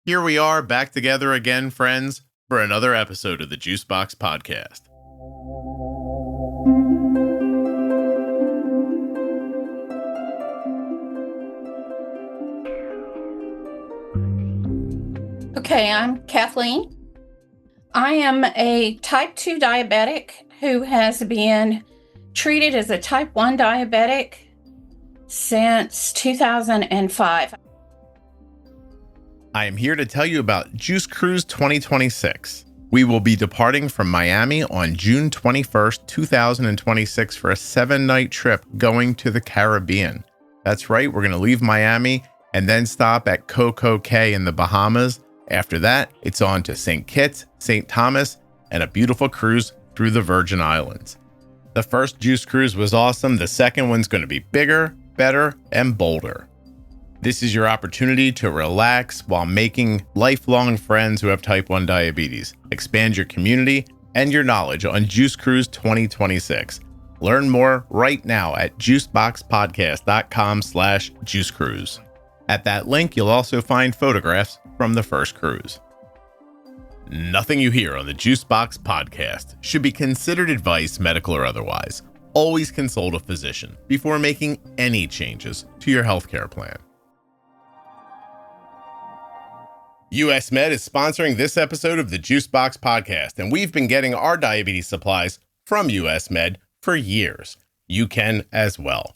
Here we are back together again, friends, for another episode of the Juicebox Podcast. Okay, I'm Kathleen. I am a type 2 diabetic who has been treated as a type 1 diabetic since 2005. I am here to tell you about Juice Cruise 2026. We will be departing from Miami on June 21st, 2026 for a 7-night trip going to the Caribbean. That's right, we're going to leave Miami and then stop at Coco Cay in the Bahamas. After that, it's on to St. Kitts, St. Thomas, and a beautiful cruise through the Virgin Islands. The first Juice Cruise was awesome. The second one's going to be bigger, better, and bolder. This is your opportunity to relax while making lifelong friends who have type 1 diabetes. Expand your community and your knowledge on Juice Cruise 2026. Learn more right now at juiceboxpodcast.com/juicecruise. At that link, you'll also find photographs from the first cruise. Nothing you hear on the Juicebox Podcast should be considered advice, medical or otherwise. Always consult a physician before making any changes to your healthcare plan. US Med is sponsoring this episode of the Juicebox Podcast, and we've been getting our diabetes supplies from US Med for years. You can as well.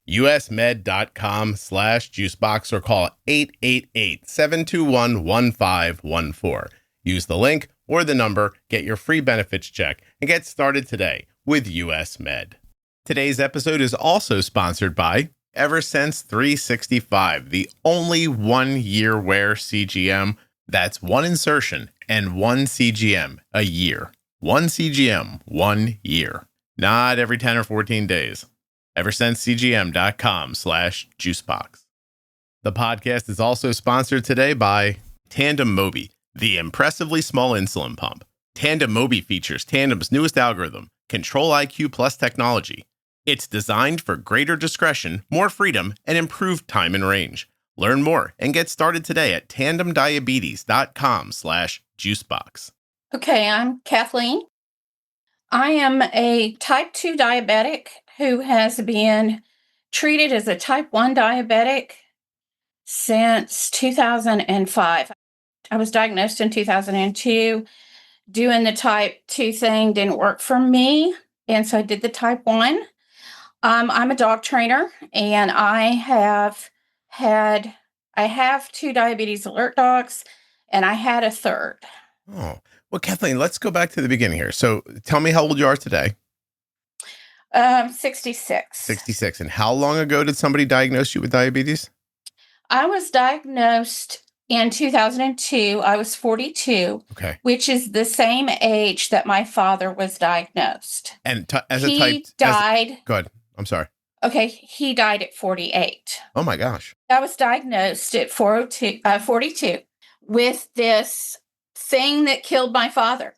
usmed.com/juicebox or call 888-721-1514. Use the link or the number, get your free benefits check, and get started today with US Med. Today's episode is also sponsored by Eversense 365, the only 1-year wear CGM. That's one insertion and one CGM a year. One CGM, 1 year. Not every 10 or 14 days. EversenseCGM.com/juicebox. The podcast is also sponsored today by Tandem Mobi, the impressively small insulin pump. Tandem Mobi features Tandem's newest algorithm, Control IQ Plus technology. It's designed for greater discretion, more freedom, and improved time and range. Learn more and get started today at tandemdiabetes.com/juicebox. Okay, I'm Kathleen. I am a type 2 diabetic who has been treated as a type 1 diabetic since 2005. I was diagnosed in 2002. Doing the type 2 thing didn't work for me, and so I did the type 1. I'm a dog trainer, and I have 2 diabetes alert dogs, and I had a third. Oh, well, Kathleen, let's go back to the beginning here. So tell me how old you are today. 66. 66. And how long ago did somebody diagnose you with diabetes? I was diagnosed in 2002. I was 42, okay, which is the same age that my father was diagnosed. And Go ahead. I'm sorry. Okay, he died at 48. Oh my gosh. I was diagnosed at 42 with this thing that killed my father.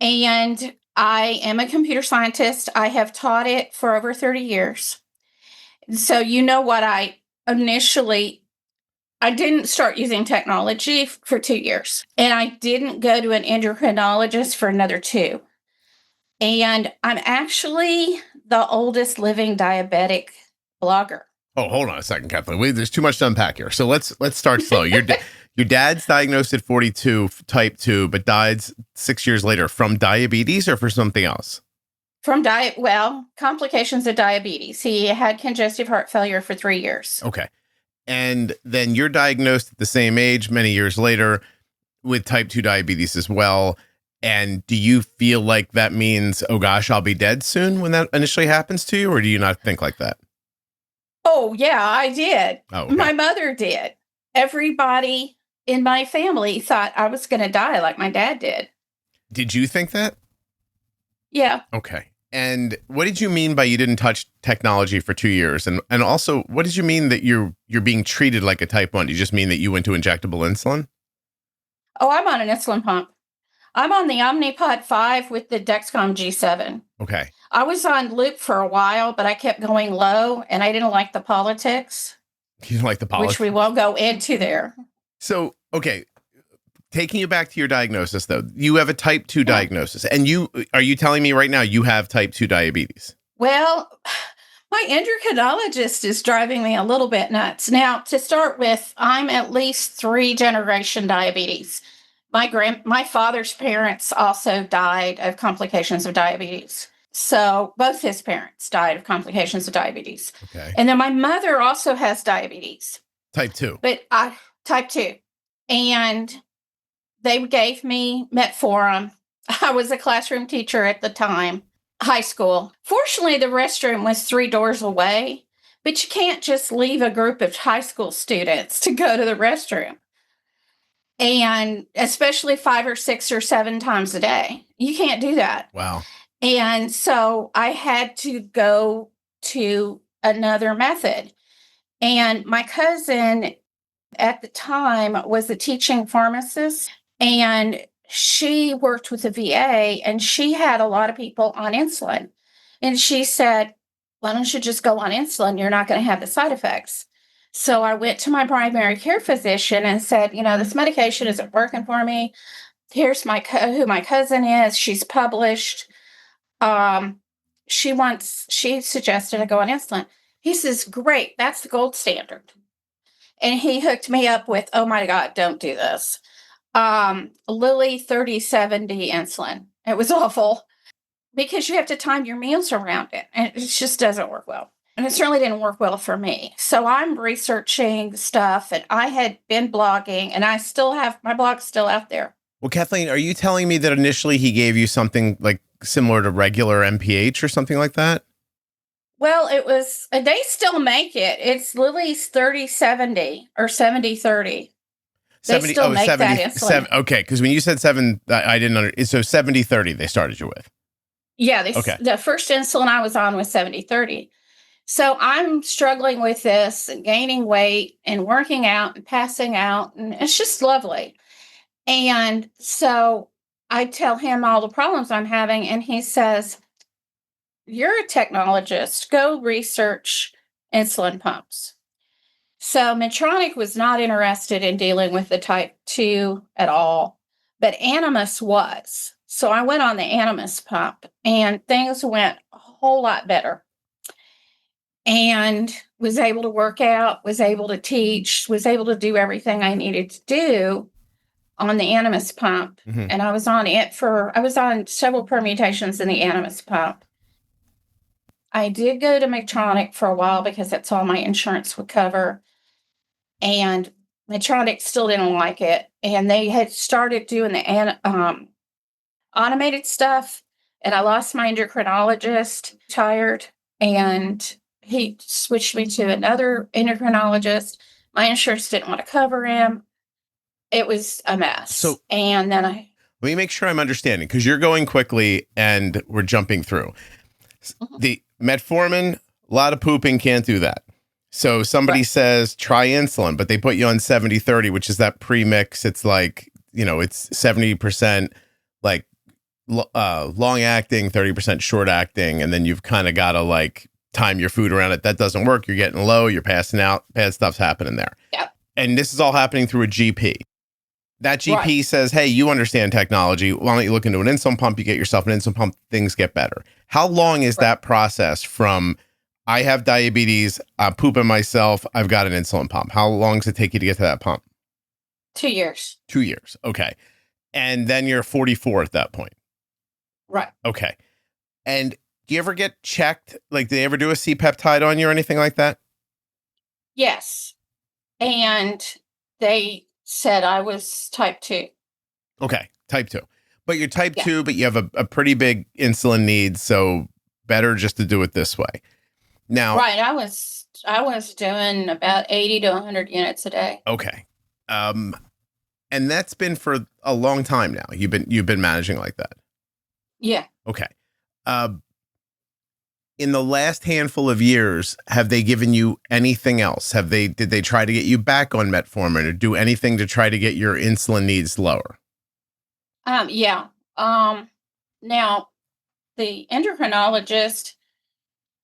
And I am a computer scientist. I have taught it for over 30 years. So you know what I didn't start using technology for 2 years. And I didn't go to an endocrinologist for another 2. And I'm actually the oldest living diabetic blogger. Oh, hold on a second, Kathleen. There's too much to unpack here. So let's start slow. Your dad's diagnosed at 42, type 2, but died 6 years later from diabetes or for something else? From complications of diabetes. He had congestive heart failure for 3 years. Okay. And then you're diagnosed at the same age, many years later, with type 2 diabetes as well. And do you feel like that means, oh gosh, I'll be dead soon when that initially happens to you? Or do you not think like that? Oh, yeah, I did. Oh, okay. My mother did. Everybody in my family thought I was going to die like my dad did. Did you think that? Yeah. Okay. And what did you mean by you didn't touch technology for 2 years? And also, what did you mean that you're being treated like a type 1? Do you just mean that you went to injectable insulin? Oh, I'm on an insulin pump. I'm on the Omnipod 5 with the Dexcom G7. Okay. I was on loop for a while, but I kept going low, and I didn't like the politics. You didn't like the politics? Which we won't go into there. So, Okay. Taking you back to your diagnosis, though, you have a type 2 diagnosis. And are you telling me right now you have type 2 diabetes? Well, my endocrinologist is driving me a little bit nuts. Now, to start with, I'm at least 3-generation diabetes. My father's parents also died of complications of diabetes. So both his parents died of complications of diabetes. Okay. And then my mother also has diabetes. Type 2. But type 2. And they gave me metformin. I was a classroom teacher at the time, high school. Fortunately, the restroom was 3 doors away, but you can't just leave a group of high school students to go to the restroom. And especially 5 or 6 or 7 times a day. You can't do that. Wow. And so I had to go to another method. And my cousin at the time was a teaching pharmacist, and she worked with the VA, and she had a lot of people on insulin. And she said, why don't you just go on insulin? You're not going to have the side effects. So I went to my primary care physician and said, this medication isn't working for me. Here's who my cousin is. She's published. She suggested I go on insulin. He says, great, that's the gold standard. And he hooked me up with, oh my God, don't do this. Lilly 3070 insulin. It was awful because you have to time your meals around it, and it just doesn't work well. And it certainly didn't work well for me. So I'm researching stuff, and I had been blogging, and I still have my blog still out there. Well, Kathleen, are you telling me that initially he gave you something like similar to regular MPH or something like that? Well, it was, they still make it. It's Lilly's 3070 or 7030. They still make 70, that insulin. Okay, because when you said 7, I didn't understand. So 7030 they started you with. Yeah, the first insulin I was on was 7030. So I'm struggling with this and gaining weight and working out and passing out, and it's just lovely. And so I tell him all the problems I'm having, and he says, you're a technologist, go research insulin pumps. So Medtronic was not interested in dealing with the type 2 at all, but Animas was. So I went on the Animas pump, and things went a whole lot better. And was able to work out, was able to teach, was able to do everything I needed to do on the Animas pump. Mm-hmm. And I was on several permutations in the Animas pump. I did go to Medtronic for a while because that's all my insurance would cover. And Medtronic still didn't like it. And they had started doing the automated stuff. And I lost my endocrinologist, tired, and he switched me to another endocrinologist. My insurance didn't want to cover him. It was a mess. So, and then let me make sure I'm understanding, because you're going quickly and we're jumping through. Mm-hmm. The metformin, a lot of pooping, can't do that. So somebody says, try insulin, but they put you on 70-30, which is that premix. It's like, it's 70% like long acting, 30% short acting. And then you've kind of got to like time your food around it. That doesn't work. You're getting low. You're passing out. Bad stuff's happening there. Yep. And this is all happening through a GP. That GP says, hey, you understand technology. Why don't you look into an insulin pump? You get yourself an insulin pump. Things get better. How long is that process from I have diabetes, I'm pooping myself, I've got an insulin pump? How long does it take you to get to that pump? 2 years. 2 years. Okay. And then you're 44 at that point. Right. Okay. And do you ever get checked? Like, do they ever do a C-peptide on you or anything like that? Yes. And they said I was type 2. Okay. Type 2. But you're type 2, but you have a pretty big insulin need. So better just to do it this way. Now, right. I was doing about 80 to 100 units a day. Okay. And that's been for a long time now. You've been managing like that. Yeah. Okay. In the last handful of years, have they given you anything else? Did they try to get you back on metformin or do anything to try to get your insulin needs lower? Yeah. Now the endocrinologist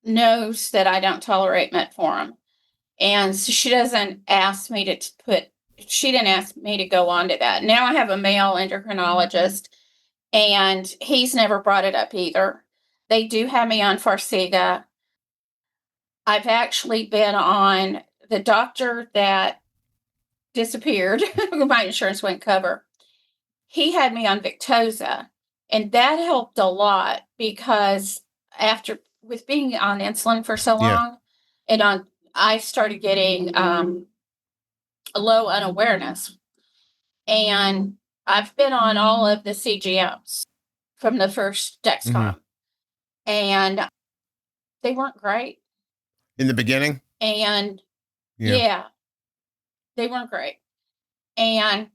knows that I don't tolerate metformin, and so she doesn't ask me to put she didn't ask me to go on to that. Now I have a male endocrinologist, and he's never brought it up either. They do have me on Farxiga. I've actually been on the doctor that disappeared, who my insurance wouldn't cover. He had me on Victoza, and that helped a lot because with being on insulin for so long, I started getting low unawareness. And I've been on all of the CGMs from the first Dexcom, and they weren't great. In the beginning? And yeah, they weren't great. And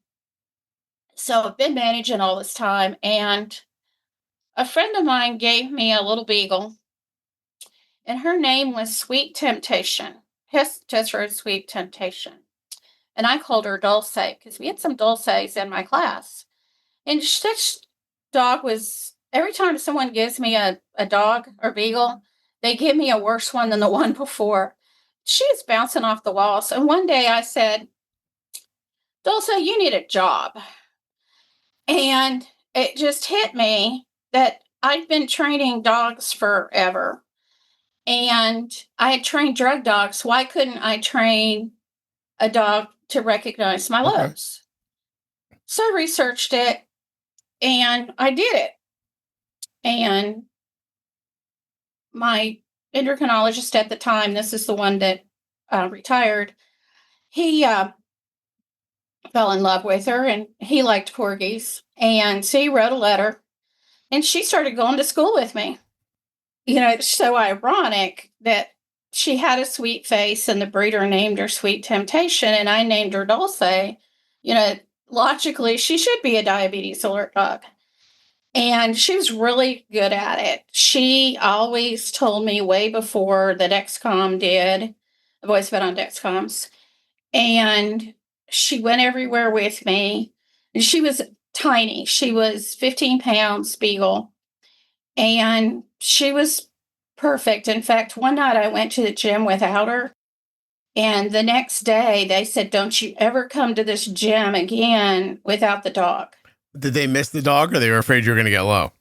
so I've been managing all this time, and a friend of mine gave me a little beagle, and her name was Sweet Temptation. Just wrote Sweet Temptation. And I called her Dulce because we had some Dulces in my class. And this dog was, every time someone gives me a dog or beagle, they give me a worse one than the one before. She was bouncing off the walls. And one day I said, Dulce, you need a job. And it just hit me that I'd been training dogs forever. And I had trained drug dogs. Why couldn't I train a dog to recognize my lows? So I researched it, and I did it. And my endocrinologist at the time, this is the one that retired, he fell in love with her, and he liked corgis. And so he wrote a letter, and she started going to school with me. You know, it's so ironic that she had a sweet face and the breeder named her Sweet Temptation, and I named her Dulce. You know, logically, she should be a diabetes alert dog. And she was really good at it. She always told me way before the Dexcom did. I've always been on Dexcoms. And she went everywhere with me. And she was tiny. She was 15 pounds beagle. And she was perfect. In fact, one night I went to the gym without her. And the next day they said, don't you ever come to this gym again without the dog. Did they miss the dog, or they were afraid you were going to get low?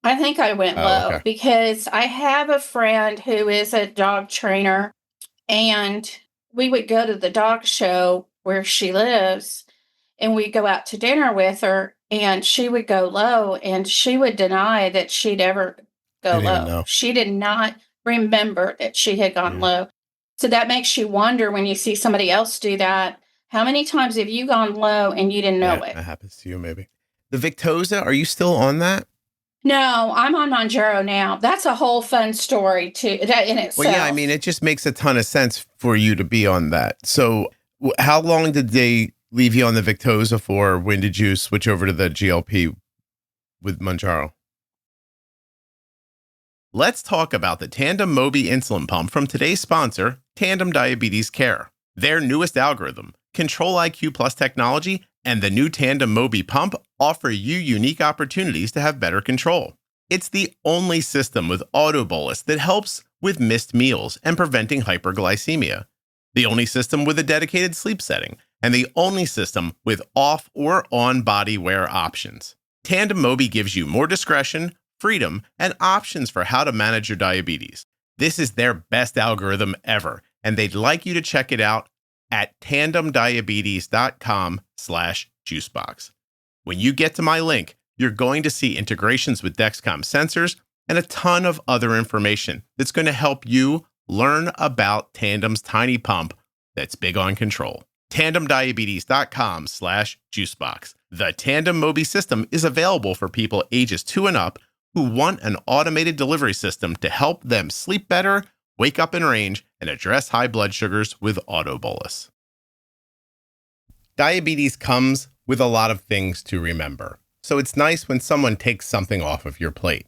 I think I went low because I have a friend who is a dog trainer, and we would go to the dog show where she lives, and we'd go out to dinner with her, and she would go low, and she would deny that she'd ever go low. She did not remember that she had gone low. So that makes you wonder when you see somebody else do that, how many times have you gone low and you didn't know it? That happens to you, maybe. The Victoza, are you still on that? No, I'm on Mounjaro now. That's a whole fun story too in itself. Well, yeah, I mean, it just makes a ton of sense for you to be on that. So how long did they leave you on the Victoza for? When did you switch over to the GLP with Mounjaro? Let's talk about the Tandem Mobi insulin pump from today's sponsor, Tandem Diabetes Care. Their newest algorithm, Control-IQ Plus technology, and the new Tandem Mobi pump offer you unique opportunities to have better control. It's the only system with auto bolus that helps with missed meals and preventing hyperglycemia. The only system with a dedicated sleep setting, and the only system with off or on body wear options. Tandem Mobi gives you more discretion, freedom, and options for how to manage your diabetes. This is their best algorithm ever, and they'd like you to check it out at tandemdiabetes.com/juicebox. When you get to my link, you're going to see integrations with Dexcom sensors and a ton of other information that's going to help you learn about Tandem's tiny pump that's big on control. tandemdiabetes.com/juicebox. The Tandem Mobi system is available for people ages 2 and up who want an automated delivery system to help them sleep better, wake up in range, and address high blood sugars with auto bolus. Diabetes comes with a lot of things to remember, so it's nice when someone takes something off of your plate.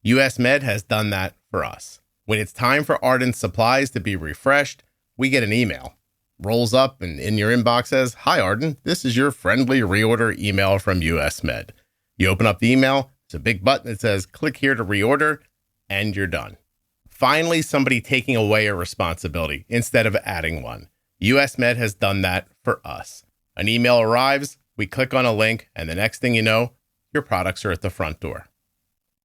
US Med has done that for us. When it's time for Ardent supplies to be refreshed, we get an email. Rolls up and in your inbox says, "Hi Ardent, this is your friendly reorder email from US Med." You open up the email, it's a big button that says, "Click here to reorder," and you're done. Finally, somebody taking away a responsibility instead of adding one. US Med has done that for us. An email arrives, we click on a link, and the next thing you know, your products are at the front door.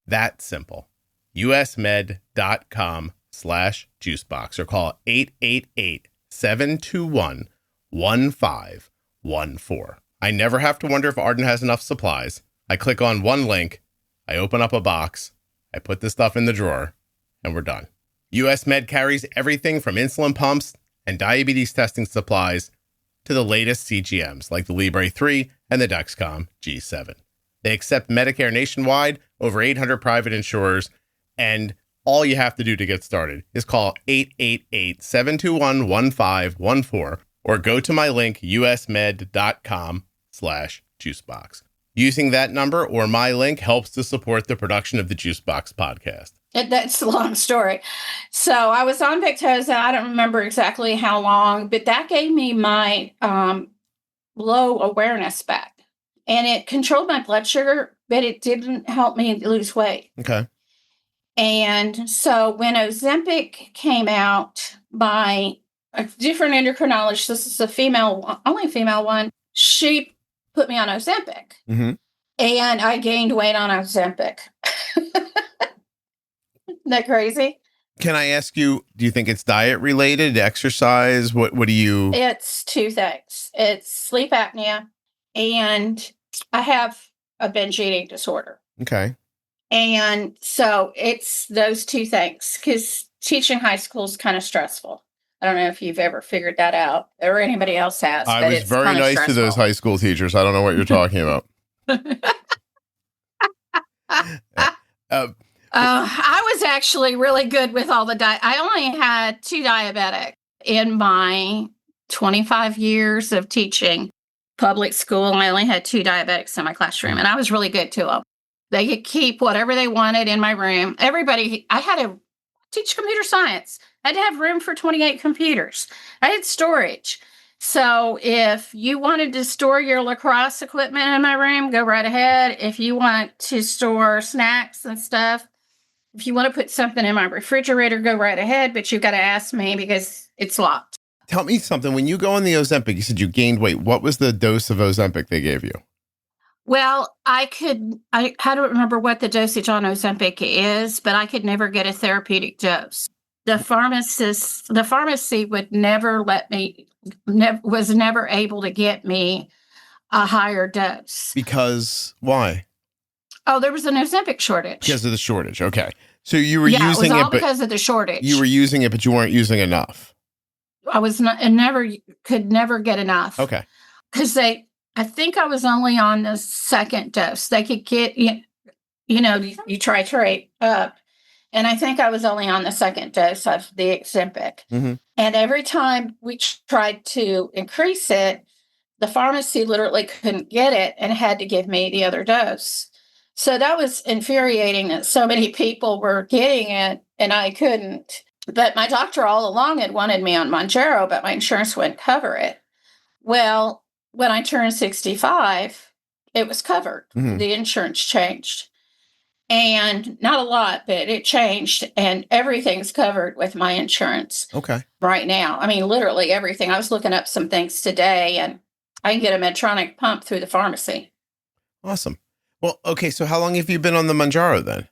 That simple. usmed.com/juicebox or call 888-721-1514. I never have to wonder if Arden has enough supplies. I click on one link, I open up a box, I put the stuff in the drawer, and we're done. US Med carries everything from insulin pumps and diabetes testing supplies to the latest CGMs like the Libre 3 and the Dexcom G7. They accept Medicare nationwide, over 800 private insurers, and all you have to do to get started is call 888-721-1514 or go to my link, usmed.com/juicebox. Using that number or my link helps to support the production of the Juicebox podcast. That's a long story. So I was on Victoza. I don't remember exactly how long, but that gave me my low awareness back. And it controlled my blood sugar, but it didn't help me lose weight. Okay. And so when Ozempic came out by a different endocrinologist, this is a female, only female one, she put me on Ozempic. Mm-hmm. And I gained weight on Ozempic. Isn't that crazy? Can I ask you, do you think it's diet related, exercise? What do you... It's two things. It's sleep apnea, and I have a binge eating disorder. Okay. And so it's those two things, because teaching high school is kind of stressful. I don't know if you've ever figured that out or anybody else has. I was very nice stressful to those high school teachers. I don't know what you're talking about. I was actually really good with all the I only had 2 diabetics in my 25 years of teaching public school. I only had 2 diabetics in my classroom, and I was really good to them. They could keep whatever they wanted in my room. Everybody, I had to teach computer science. I had to have room for 28 computers. I had storage. So if you wanted to store your lacrosse equipment in my room, go right ahead. If you want to store snacks and stuff, if you want to put something in my refrigerator, go right ahead. But you've got to ask me because it's locked. Tell me something. When you go on the Ozempic, you said you gained weight. What was the dose of Ozempic they gave you? Well, I don't remember what the dosage on Ozempic is, but I could never get a therapeutic dose. The pharmacy would never let me, was never able to get me a higher dose. Because why? Oh, there was an Ozempic shortage. Because of the shortage. Okay. So you were using it. Yeah, it was all because of the shortage. You were using it, but you weren't using enough. I was not, and could never get enough. Okay. Because I think I was only on the second dose. They could get, you titrate up. And I think I was only on the second dose of the Ozempic. Mm-hmm. And every time we tried to increase it, the pharmacy literally couldn't get it and had to give me the other dose. So that was infuriating that so many people were getting it and I couldn't. But my doctor all along had wanted me on Mounjaro, but my insurance wouldn't cover it. Well, when I turned 65, it was covered. Mm-hmm. The insurance changed. And not a lot, but it changed. And everything's covered with my insurance. Okay. Right now. I mean, literally everything. I was looking up some things today, and I can get a Medtronic pump through the pharmacy. Awesome. Well, okay. So how long have you been on the Mounjaro then?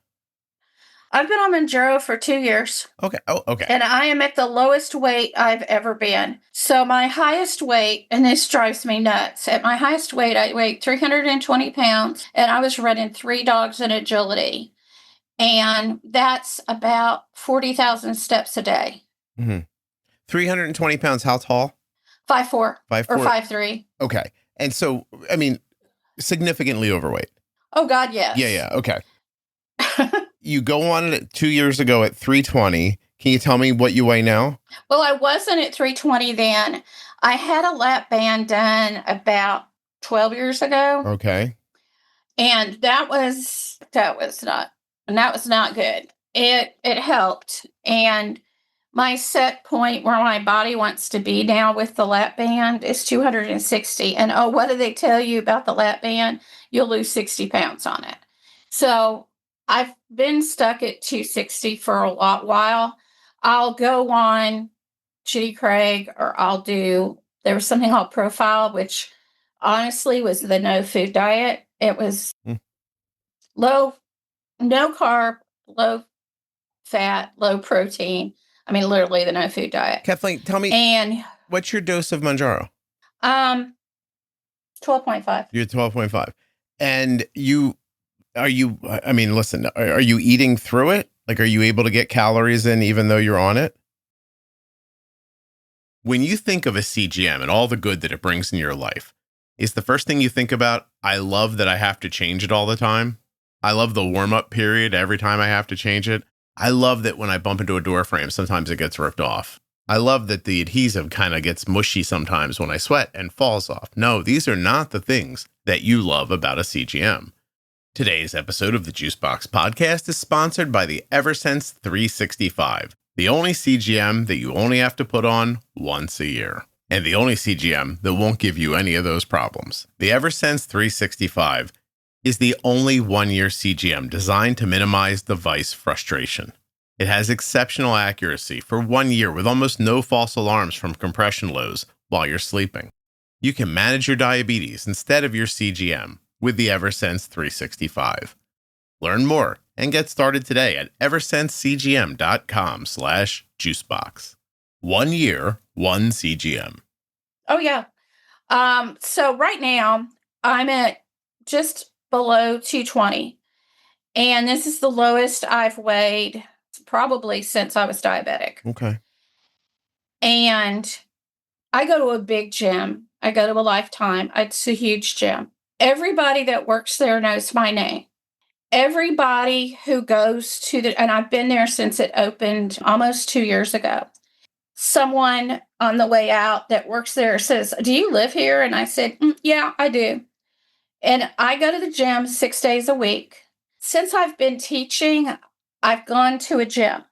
I've been on Mounjaro for 2 years. Okay. Oh, okay. And I am at the lowest weight I've ever been. So my highest weight, and this drives me nuts, at my highest weight, I weighed 320 pounds, and I was running 3 dogs in agility. And that's about 40,000 steps a day. Mm-hmm. 320 pounds, how tall? 5'4". 5'4". Or 5'3". Okay. And so, I mean, significantly overweight. Oh, God, yes. Yeah. Okay. You go on it 2 years ago at 320. Can you tell me what you weigh now? Well, I wasn't at 320 then. I had a lap band done about 12 years ago. Okay. And that was not good. It helped. And my set point where my body wants to be now with the lap band is 260. And oh, what do they tell you about the lap band? You'll lose 60 pounds on it. So I've been stuck at 260 for a while. I'll go on Judy Craig, or there was something called Profile, which honestly was the no food diet. It was Mm. low, no carb, low fat, low protein. I mean, literally the no food diet. Kathleen, tell me, And what's your dose of Mounjaro? 12.5. You're 12.5. And I mean, listen, are you eating through it? Like, are you able to get calories in even though you're on it? When you think of a CGM and all the good that it brings in your life, is the first thing you think about, I love that I have to change it all the time. I love the warm-up period every time I have to change it. I love that when I bump into a door frame, sometimes it gets ripped off. I love that the adhesive kind of gets mushy sometimes when I sweat and falls off. No, these are not the things that you love about a CGM. Today's episode of the Juicebox Podcast is sponsored by the Eversense 365, the only CGM that you only have to put on once a year, and the only CGM that won't give you any of those problems. The Eversense 365 is the only one-year CGM designed to minimize device frustration. It has exceptional accuracy for 1 year with almost no false alarms from compression lows while you're sleeping. You can manage your diabetes instead of your CGM with the Eversense 365. Learn more and get started today at eversensecgm.com/juicebox. 1 year, one CGM. Oh, yeah. So right now I'm at just below 220. And this is the lowest I've weighed probably since I was diabetic. Okay. And I go to a big gym. I go to a Lifetime. It's a huge gym. Everybody that works there knows my name. Everybody who goes to and I've been there since it opened almost 2 years ago. Someone on the way out that works there says, "Do you live here?" And I said, "Yeah, I do." And I go to the gym 6 days a week. Since I've been teaching, I've gone to a gym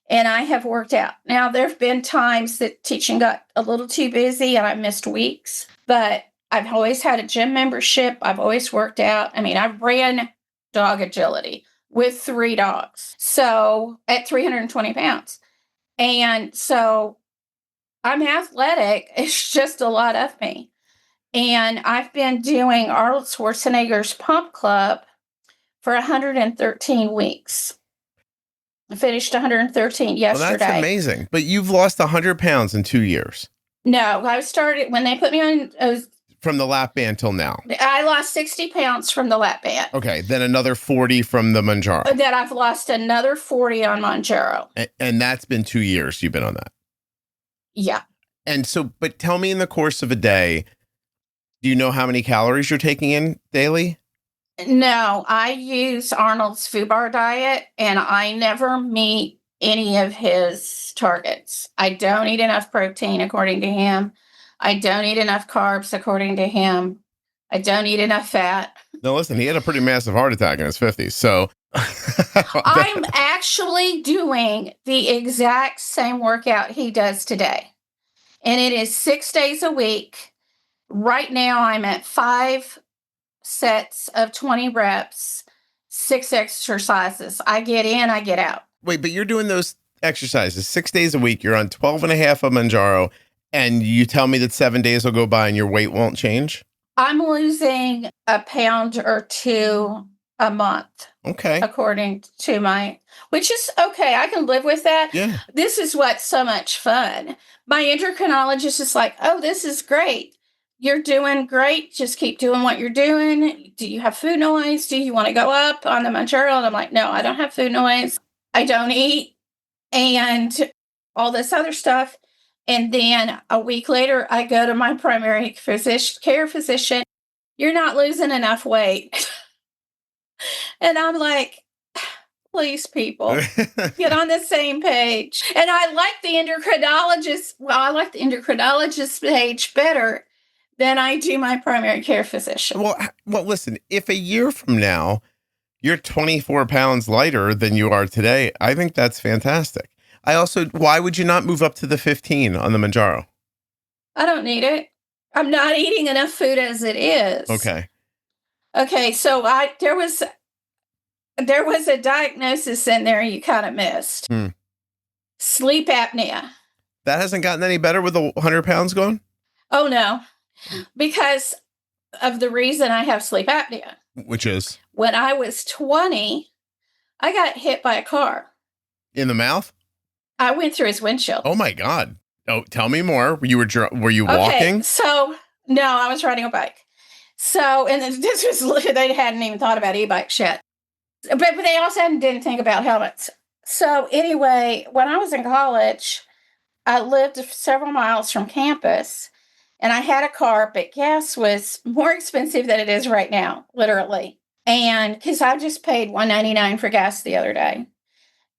and I have worked out. Now, there have been times that teaching got a little too busy and I missed weeks, but I've always had a gym membership. I've always worked out. I mean, I ran dog agility with 3 dogs. So at 320 pounds. And so I'm athletic. It's just a lot of me. And I've been doing Arnold Schwarzenegger's Pump Club for 113 weeks. I finished 113 yesterday. Well, that's amazing. But you've lost 100 pounds in 2 years. No, I started when they put me on. From the lap band till now. I lost 60 pounds from the lap band. Okay, then another 40 from the Mounjaro. Then I've lost another 40 on Mounjaro. And that's been 2 years you've been on that. Yeah. And so, but tell me in the course of a day, do you know how many calories you're taking in daily? No, I use Arnold's Food Bar diet, and I never meet any of his targets. I don't eat enough protein, according to him. I don't eat enough carbs, according to him. I don't eat enough fat. No, listen, he had a pretty massive heart attack in his 50s, so... I'm actually doing the exact same workout he does today. And it is 6 days a week. Right now, I'm at 5 sets of 20 reps, 6 exercises. I get in, I get out. Wait, but you're doing those exercises 6 days a week. You're on 12 and a half of Mounjaro, and you tell me that 7 days will go by and your weight won't change? I'm losing a pound or 2 a month. Okay. According to which is okay. I can live with that. Yeah. This is what's so much fun. My endocrinologist is like, "Oh, this is great. You're doing great. Just keep doing what you're doing. Do you have food noise? Do you want to go up on the Mounjaro?" And I'm like, "No, I don't have food noise. I don't eat." And all this other stuff. And then a week later, I go to my primary care physician. "You're not losing enough weight." And I'm like, please, people, get on the same page. And I like the endocrinologist. Well, I like the endocrinologist page better than I do my primary care physician. Well, listen, if a year from now, you're 24 pounds lighter than you are today, I think that's fantastic. Why would you not move up to the 15 on the Mounjaro? I don't need it. I'm not eating enough food as it is. Okay. Okay, so there was a diagnosis in there you kind of missed. Sleep apnea. That hasn't gotten any better with the 100 pounds gone? Oh, no. Because of the reason I have sleep apnea. Which is? When I was 20, I got hit by a car. In the mouth? I went through his windshield. Oh my God. Oh, tell me more. Were you walking? So, no, I was riding a bike. So, and this was, they hadn't even thought about e-bikes yet. But they also didn't think about helmets. So anyway, when I was in college, I lived several miles from campus and I had a car, but gas was more expensive than it is right now, literally. And because I just paid $1.99 for gas the other day.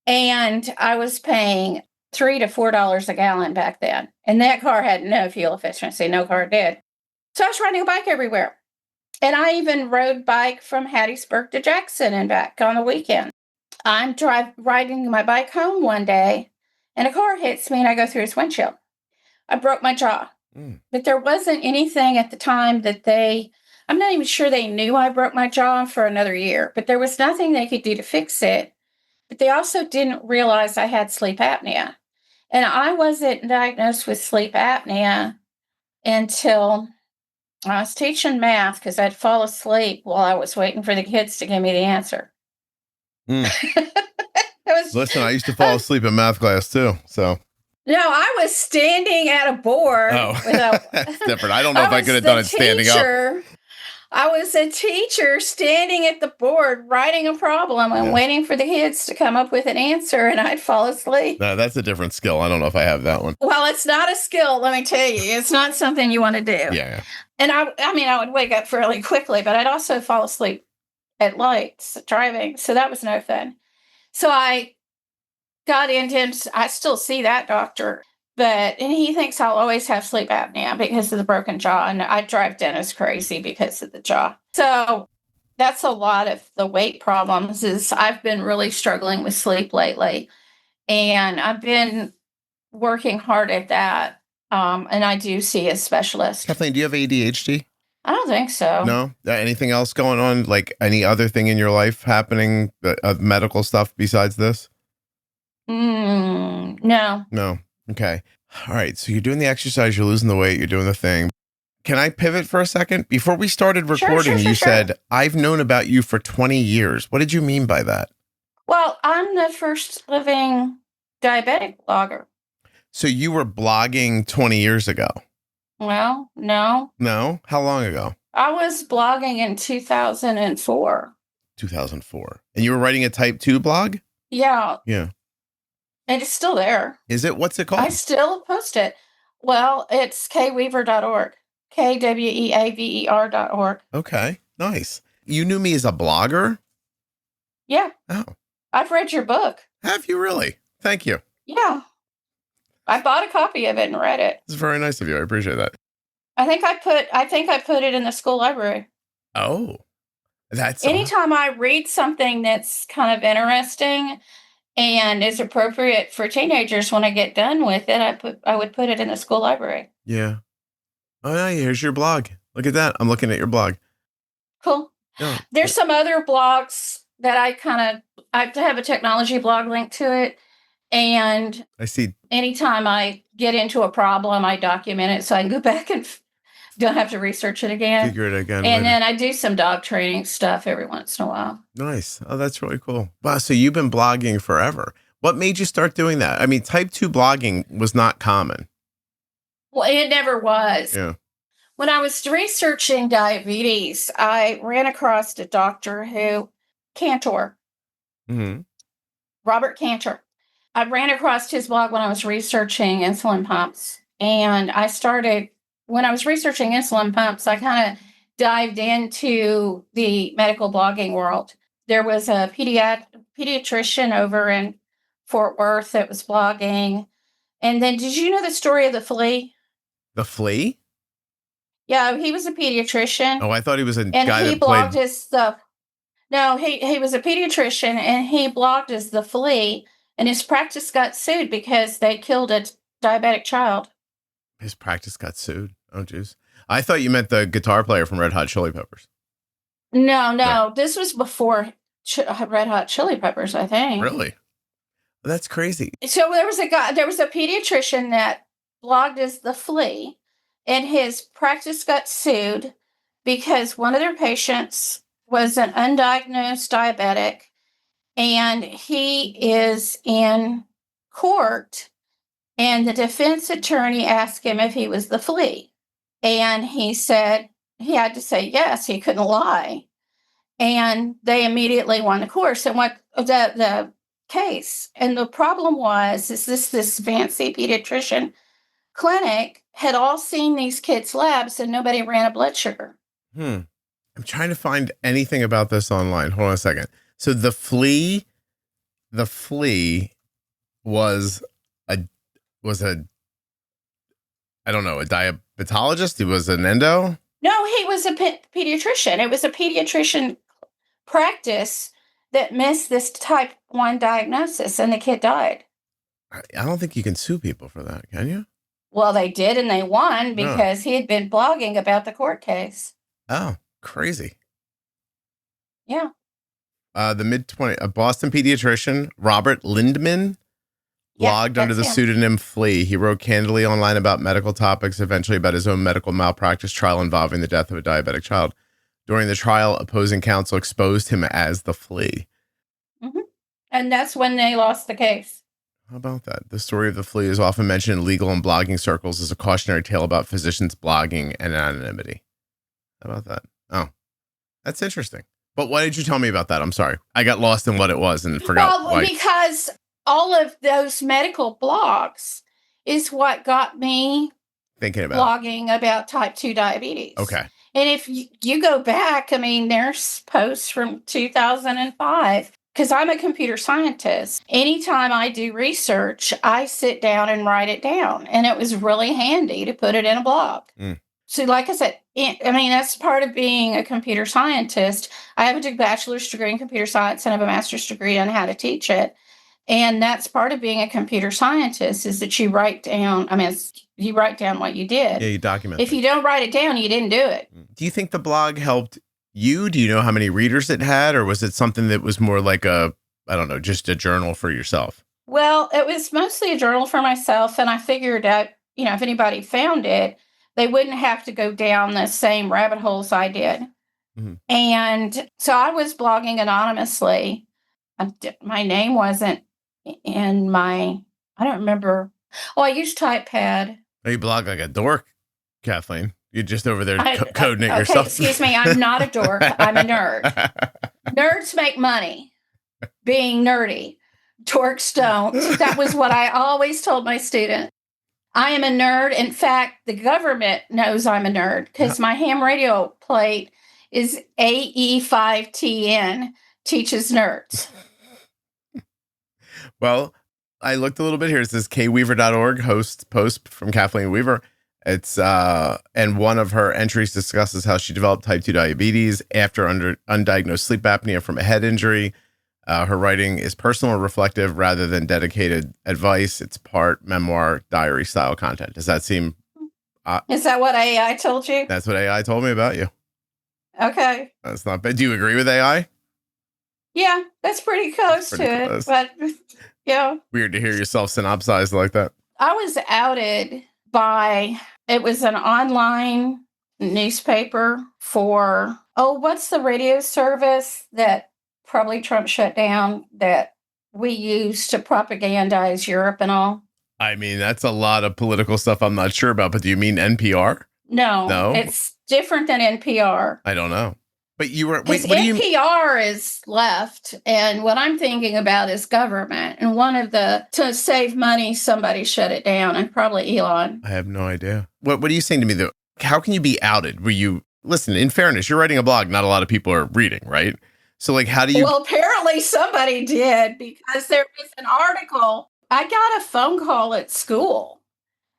And I was paying $3 to $4 a gallon back then. And that car had no fuel efficiency. No car did. So I was riding a bike everywhere. And I even rode bike from Hattiesburg to Jackson and back on the weekend. I'm riding my bike home one day, and a car hits me, and I go through his windshield. I broke my jaw. But there wasn't anything at the time that I'm not even sure they knew I broke my jaw for another year, but there was nothing they could do to fix it. But they also didn't realize I had sleep apnea. And I wasn't diagnosed with sleep apnea until I was teaching math because I'd fall asleep while I was waiting for the kids to give me the answer. Listen, I used to fall asleep in math class too. So no, I was standing at a board. Oh, that's different. I don't know if I could have done it standing up. I was a teacher standing at the board writing a problem and waiting for the kids to come up with an answer, and I'd fall asleep. No, that's a different skill. I don't know if I have that one. Well, it's not a skill, let me tell you. It's not something you want to do. Yeah. And I would wake up fairly quickly, but I'd also fall asleep at lights driving. So that was no fun. So I got into him. I still see that doctor, and he thinks I'll always have sleep apnea because of the broken jaw. And I drive dentists crazy because of the jaw. So that's a lot of the weight problems. I've been really struggling with sleep lately, and I've been working hard at that. And I do see a specialist. Kathleen, do you have ADHD? I don't think so. No? Anything else going on? Like any other thing in your life happening, medical stuff besides this? No. No. Okay. All right. So you're doing the exercise, you're losing the weight, you're doing the thing. Can I pivot for a second? Before we started recording, you said, I've known about you for 20 years. What did you mean by that? Well, I'm the first living diabetic blogger. So you were blogging 20 years ago? Well, no. No? How long ago? I was blogging in 2004. 2004. And you were writing a type 2 blog? Yeah. Yeah. And it's still there. Is it? What's it called? I still post it. Well, it's kweaver.org. KWEAVER.org. Okay. Nice. You knew me as a blogger? Yeah. Oh. I've read your book. Have you really? Thank you. Yeah. I bought a copy of it and read it. It's very nice of you. I appreciate that. I think I put it in the school library. Oh. That's anytime I read something that's kind of interesting and is appropriate for teenagers, when I get done with it, I would put it in the school library. Yeah. Oh, yeah, here's your blog. Look at that. I'm looking at your blog. Cool. Yeah. There's some other blogs that I have a technology blog link to it. And I see. Anytime I get into a problem, I document it so I can go back and don't have to research it again. Figure it again. And then I do some dog training stuff every once in a while. Nice. Oh, that's really cool. Wow. So you've been blogging forever. What made you start doing that? I mean, type 2 blogging was not common. Well, it never was. Yeah. When I was researching diabetes, I ran across a doctor Cantor. Mm-hmm. Robert Cantor. I ran across his blog when I was researching insulin pumps. And when I was researching insulin pumps, I kind of dived into the medical blogging world. There was a pediatrician over in Fort Worth that was blogging. And then did you know the story of the flea? The flea? Yeah, he was a pediatrician. Oh, I thought he was a guy that blogged played... his stuff. No, he was a pediatrician, and he blogged as the flea, and his practice got sued because they killed a diabetic child. His practice got sued? Oh, jeez. I thought you meant the guitar player from Red Hot Chili Peppers. No. This was before Red Hot Chili Peppers, I think. Really? That's crazy. So there was a pediatrician that blogged as the flea, and his practice got sued because one of their patients was an undiagnosed diabetic, and he is in court, and the defense attorney asked him if he was the flea. And he said he had to say yes, he couldn't lie. And they immediately won the course and what the case. And the problem was is this fancy pediatrician clinic had all seen these kids' labs and nobody ran a blood sugar. I'm trying to find anything about this online. Hold on a second. So the flea was a I don't know, a diabetologist? He was an endo? No, he was a pediatrician. It was a pediatrician practice that missed this type 1 diagnosis, and the kid died. I don't think you can sue people for that, can you? Well, they did, and they won because he had been blogging about the court case. Oh, crazy. Yeah. A Boston pediatrician, Robert Lindman, blogged under the pseudonym Flea. He wrote candidly online about medical topics, eventually about his own medical malpractice trial involving the death of a diabetic child. During the trial, opposing counsel exposed him as the Flea. Mm-hmm. And that's when they lost the case. How about that? The story of the Flea is often mentioned in legal and blogging circles as a cautionary tale about physicians blogging and anonymity. How about that? Oh, that's interesting. But why did you tell me about that? I'm sorry. I got lost in what it was and forgot. Well, because all of those medical blogs is what got me thinking about blogging about type 2 diabetes. Okay. And if you go back, I mean, there's posts from 2005, because I'm a computer scientist. Anytime I do research, I sit down and write it down. And it was really handy to put it in a blog. So like I said, I mean, that's part of being a computer scientist. I have a bachelor's degree in computer science and I have a master's degree on how to teach it. And that's part of being a computer scientist is that you write down, you write down what you did. Yeah, you document If you don't write it down, you didn't do it. Do you think the blog helped you? Do you know how many readers it had? Or was it something that was more like just a journal for yourself? Well, it was mostly a journal for myself. And I figured out, if anybody found it, they wouldn't have to go down the same rabbit holes I did. Mm-hmm. And so I was blogging anonymously. My name wasn't in I don't remember. Oh, I used TypePad. Oh, you blog like a dork, Kathleen. You're just over there coding it yourself. Excuse me. I'm not a dork. I'm a nerd. Nerds make money being nerdy. Dorks don't. That was what I always told my students. I am a nerd. In fact, the government knows I'm a nerd because my ham radio plate is AE5TN, teaches nerds. Well, I looked a little bit here. It says kweaver.org post from Kathleen Weaver. It's and one of her entries discusses how she developed type 2 diabetes after undiagnosed sleep apnea from a head injury. Her writing is personal and reflective rather than dedicated advice. It's part memoir, diary style content. Does that seem... is that what AI told you? That's what AI told me about you. Okay. That's not bad. Do you agree with AI? Yeah, that's pretty close to it. But, yeah. Weird to hear yourself synopsized like that. I was outed by... It was an online newspaper for... what's the radio service that... probably Trump shut down that we use to propagandize Europe and all? I mean, that's a lot of political stuff I'm not sure about, but do you mean NPR? No, it's different than NPR. I don't know. But you were... Wait, NPR is left, and what I'm thinking about is government. And to save money, somebody shut it down, and probably Elon. I have no idea. What are you saying to me, though? How can you be outed? Listen, in fairness, you're writing a blog, not a lot of people are reading, right? So, how do you... Well, apparently somebody did, because there was an article. I got a phone call at school.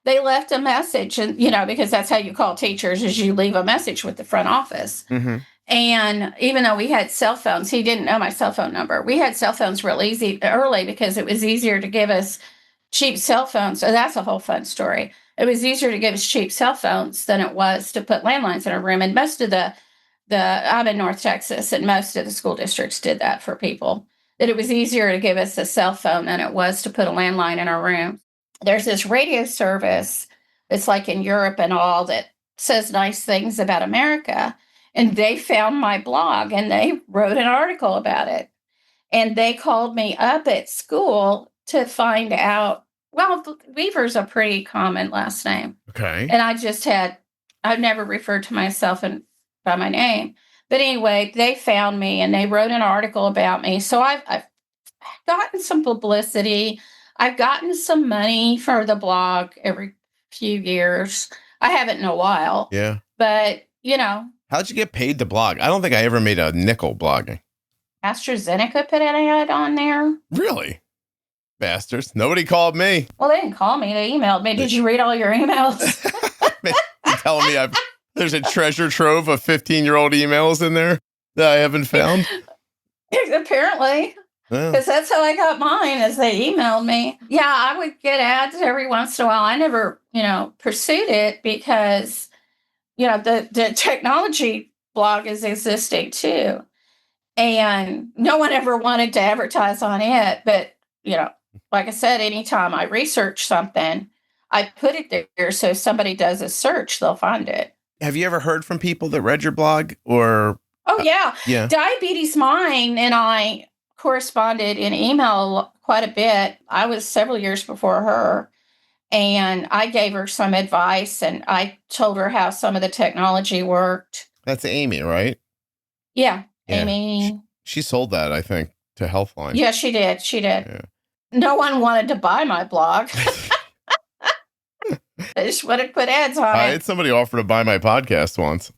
They left a message, and, because that's how you call teachers, is you leave a message with the front office. Mm-hmm. And even though we had cell phones, he didn't know my cell phone number. We had cell phones real early because it was easier to give us cheap cell phones. So that's a whole fun story. It was easier to give us cheap cell phones than it was to put landlines in our room. And most of I'm in North Texas, and most of the school districts did that for people, that it was easier to give us a cell phone than it was to put a landline in our room. There's this radio service that's like in Europe and all that says nice things about America. And they found my blog and they wrote an article about it. And they called me up at school to find out. Well, Weaver's a pretty common last name. Okay. And I've never referred to myself by my name. But anyway, they found me and they wrote an article about me. So I've gotten some publicity. I've gotten some money for the blog every few years. I haven't in a while. Yeah. But, you know. How'd you get paid to blog? I don't think I ever made a nickel blogging. AstraZeneca put an ad on there. Really? Bastards. Nobody called me. Well, they didn't call me. They emailed me. Did you read all your emails? You're telling me there's a treasure trove of 15-year-old emails in there that I haven't found? Apparently. Because that's how I got mine, is they emailed me. Yeah, I would get ads every once in a while. I never, pursued it because, the technology blog is existing too. And no one ever wanted to advertise on it. But, like I said, anytime I research something, I put it there. So if somebody does a search, they'll find it. Have you ever heard from people that read your blog or? Oh, yeah. Yeah. Diabetes Mine and I corresponded in email quite a bit. I was several years before her. And I gave her some advice and I told her how some of the technology worked. That's Amy, right? Yeah. Yeah. Amy. She sold that, I think, to Healthline. Yeah, she did. She did. Yeah. No one wanted to buy my blog. They just wanted to put ads on I it. had somebody offer to buy my podcast once.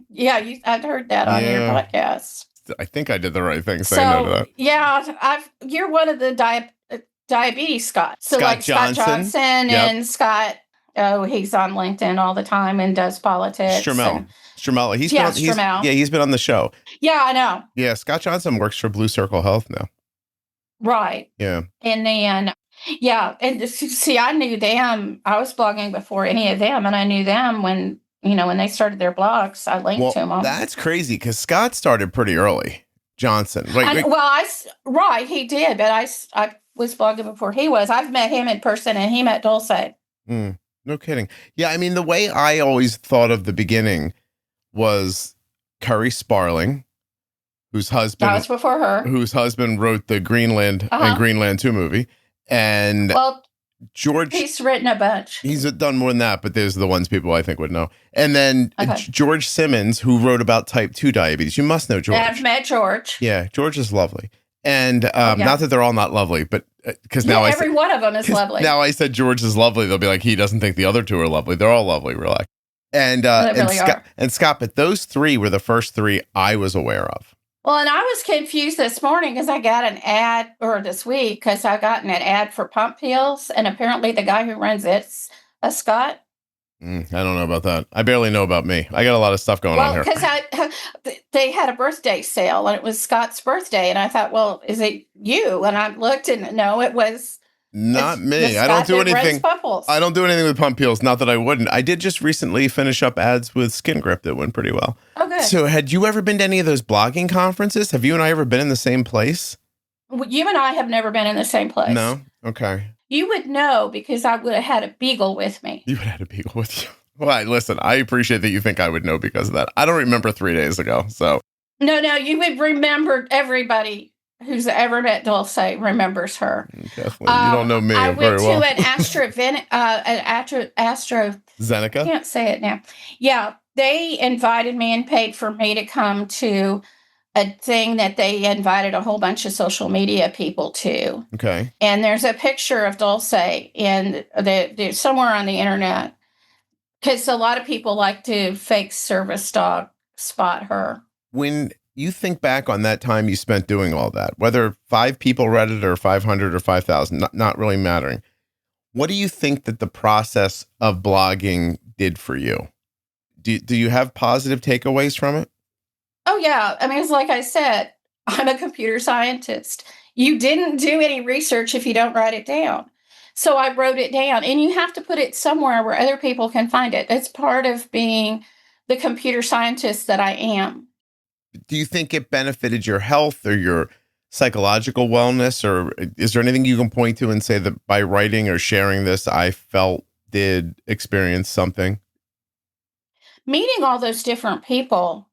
Yeah, I'd heard that on your podcast. I think I did the right thing saying no to that. Yeah, you're one of the diabetes Scott. So Scott like Johnson. Scott Johnson and Scott. Oh, he's on LinkedIn all the time and does politics. Stromell. Stromell. He's been on the show. Yeah, I know. Yeah, Scott Johnson works for Blue Circle Health now. Right. Yeah. And then, and see, I knew them. I was blogging before any of them, and I knew them when they started their blogs. I linked to them. That's crazy because Scott started pretty early. Johnson. Right, he did, but I was blogging before he was. I've met him in person, and he met Dulce. No kidding. Yeah, I mean, the way I always thought of the beginning was Curry Sparling, whose husband that was before her, whose husband wrote the Greenland and Greenland 2 movie, and George. He's written a bunch. He's done more than that, but there's the ones people I think would know. And then George Simmons, who wrote about type 2 diabetes. You must know George. I've met George. Yeah, George is lovely. And not that they're all not lovely, but because now every one of them is lovely. Now I said George is lovely, they'll be like, he doesn't think the other two are lovely. They're all lovely, relax. And Scott, but those three were the first three I was aware of. Well, and I was confused this morning because I got an ad, or this week, because I got an ad for pump pills, and apparently the guy who runs it's a Scott. I don't know about that. I barely know about me. I got a lot of stuff going on here. Because they had a birthday sale, and it was Scott's birthday, and I thought, well, is it you? And I looked, and no, it was not me. I don't do anything. I don't do anything with pump pills. Not that I wouldn't. I did just recently finish up ads with Skin Grip that went pretty well. Oh, good. So, had you ever been to any of those blogging conferences? Have you and I ever been in the same place? You and I have never been in the same place. No. Okay. You would know because I would have had a beagle with me. You would have had a beagle with you. Well, listen, I appreciate that you think I would know because of that. I don't remember 3 days ago, so. No, you would remember. Everybody who's ever met Dulce remembers her. Kathleen, you don't know me very well. I went to an AstraZeneca? I can't say it now. Yeah, they invited me and paid for me to come to a thing that they invited a whole bunch of social media people to. Okay. And there's a picture of Dulce in somewhere on the internet because a lot of people like to fake service dog spot her. When you think back on that time you spent doing all that, whether 5 people read it or 500 or 5,000, not really mattering, what do you think that the process of blogging did for you? Do you have positive takeaways from it? Oh, yeah. I mean, it's like I said, I'm a computer scientist. You didn't do any research if you don't write it down. So I wrote it down, and you have to put it somewhere where other people can find it. It's part of being the computer scientist that I am. Do you think it benefited your health or your psychological wellness, or is there anything you can point to and say that by writing or sharing this, I felt did experience something? meeting all those different people.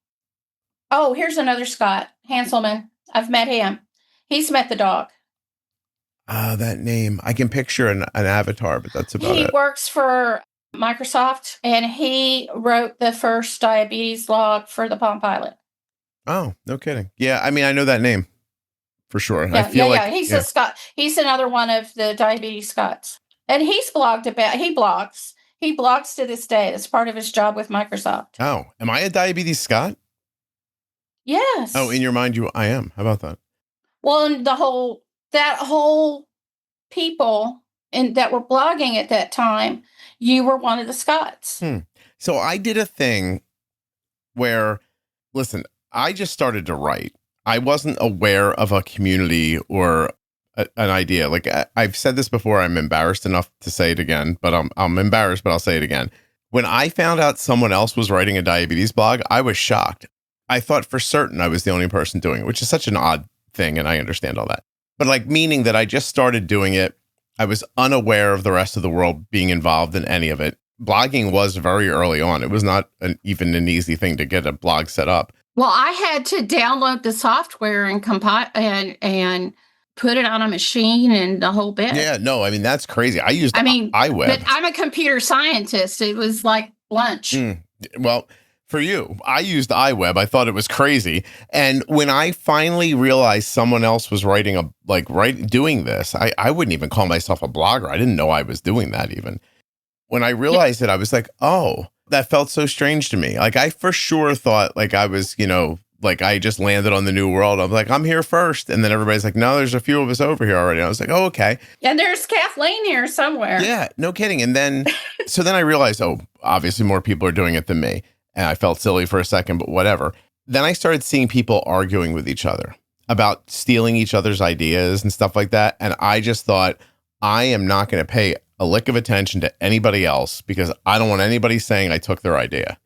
Oh, here's another Scott, Hanselman. I've met him. He's met the dog. That name. I can picture an avatar, but that's about He it. works for Microsoft, and he wrote the first diabetes log for the Palm Pilot. Oh, no kidding. Yeah, I mean, I know that name for sure. Yeah, I feel like He's a Scott. He's another one of the diabetes Scots. And he's blogged about, he blogs. He blogs to this day. That's part of his job with Microsoft. Oh, am I a diabetes Scot? Yes. Oh, in your mind, I am. How about that? Well, and that whole people that were blogging at that time, you were one of the Scots. So I did a thing where, listen, I just started to write. I wasn't aware of a community or an idea. Like I've said this before, I'm embarrassed enough to say it again, but I'm embarrassed, but I'll say it again. When I found out someone else was writing a diabetes blog, I was shocked. I thought for certain I was the only person doing it, which is such an odd thing, and I understand all that. But like, meaning that I just started doing it. I was unaware of the rest of the world being involved in any of it. Blogging was very early on. It was not even an easy thing to get a blog set up. Well, I had to download the software and compile and put it on a machine and the whole bit. Yeah, no, I mean, that's crazy. I used iWeb. But I'm a computer scientist. It was like lunch. Well, for you, I used iWeb. I thought it was crazy. And when I finally realized someone else was doing this, I wouldn't even call myself a blogger. I didn't know I was doing that even. When I realized it, I was like, oh, that felt so strange to me. Like, I for sure thought like I was, like I just landed on the new world. I'm like, I'm here first. And then everybody's like, no, there's a few of us over here already. And I was like, oh, okay. And there's Kathleen here somewhere. Yeah, no kidding. And then, so then I realized, oh, obviously more people are doing it than me. And I felt silly for a second, but whatever. Then I started seeing people arguing with each other about stealing each other's ideas and stuff like that. And I just thought, I am not going to pay a lick of attention to anybody else because I don't want anybody saying I took their idea.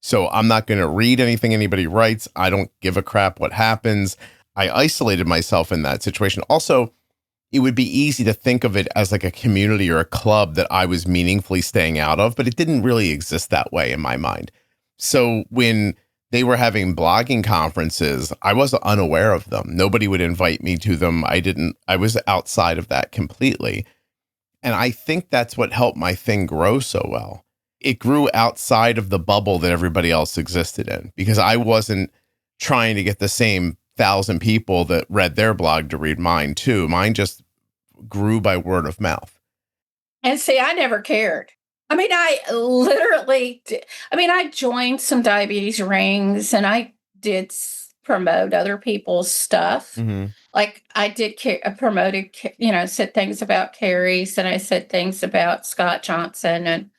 So I'm not going to read anything anybody writes. I don't give a crap what happens. I isolated myself in that situation. Also, it would be easy to think of it as like a community or a club that I was meaningfully staying out of, but it didn't really exist that way in my mind. So when they were having blogging conferences, I was unaware of them. Nobody would invite me to them. I was outside of that completely. And I think that's what helped my thing grow so well. It grew outside of the bubble that everybody else existed in because I wasn't trying to get the same 1,000 people that read their blog to read mine too. Mine just grew by word of mouth. And see, I never cared. I mean, I joined some diabetes rings and I did promote other people's stuff. Mm-hmm. Like I did promoted, said things about Carrie's and I said things about Scott Johnson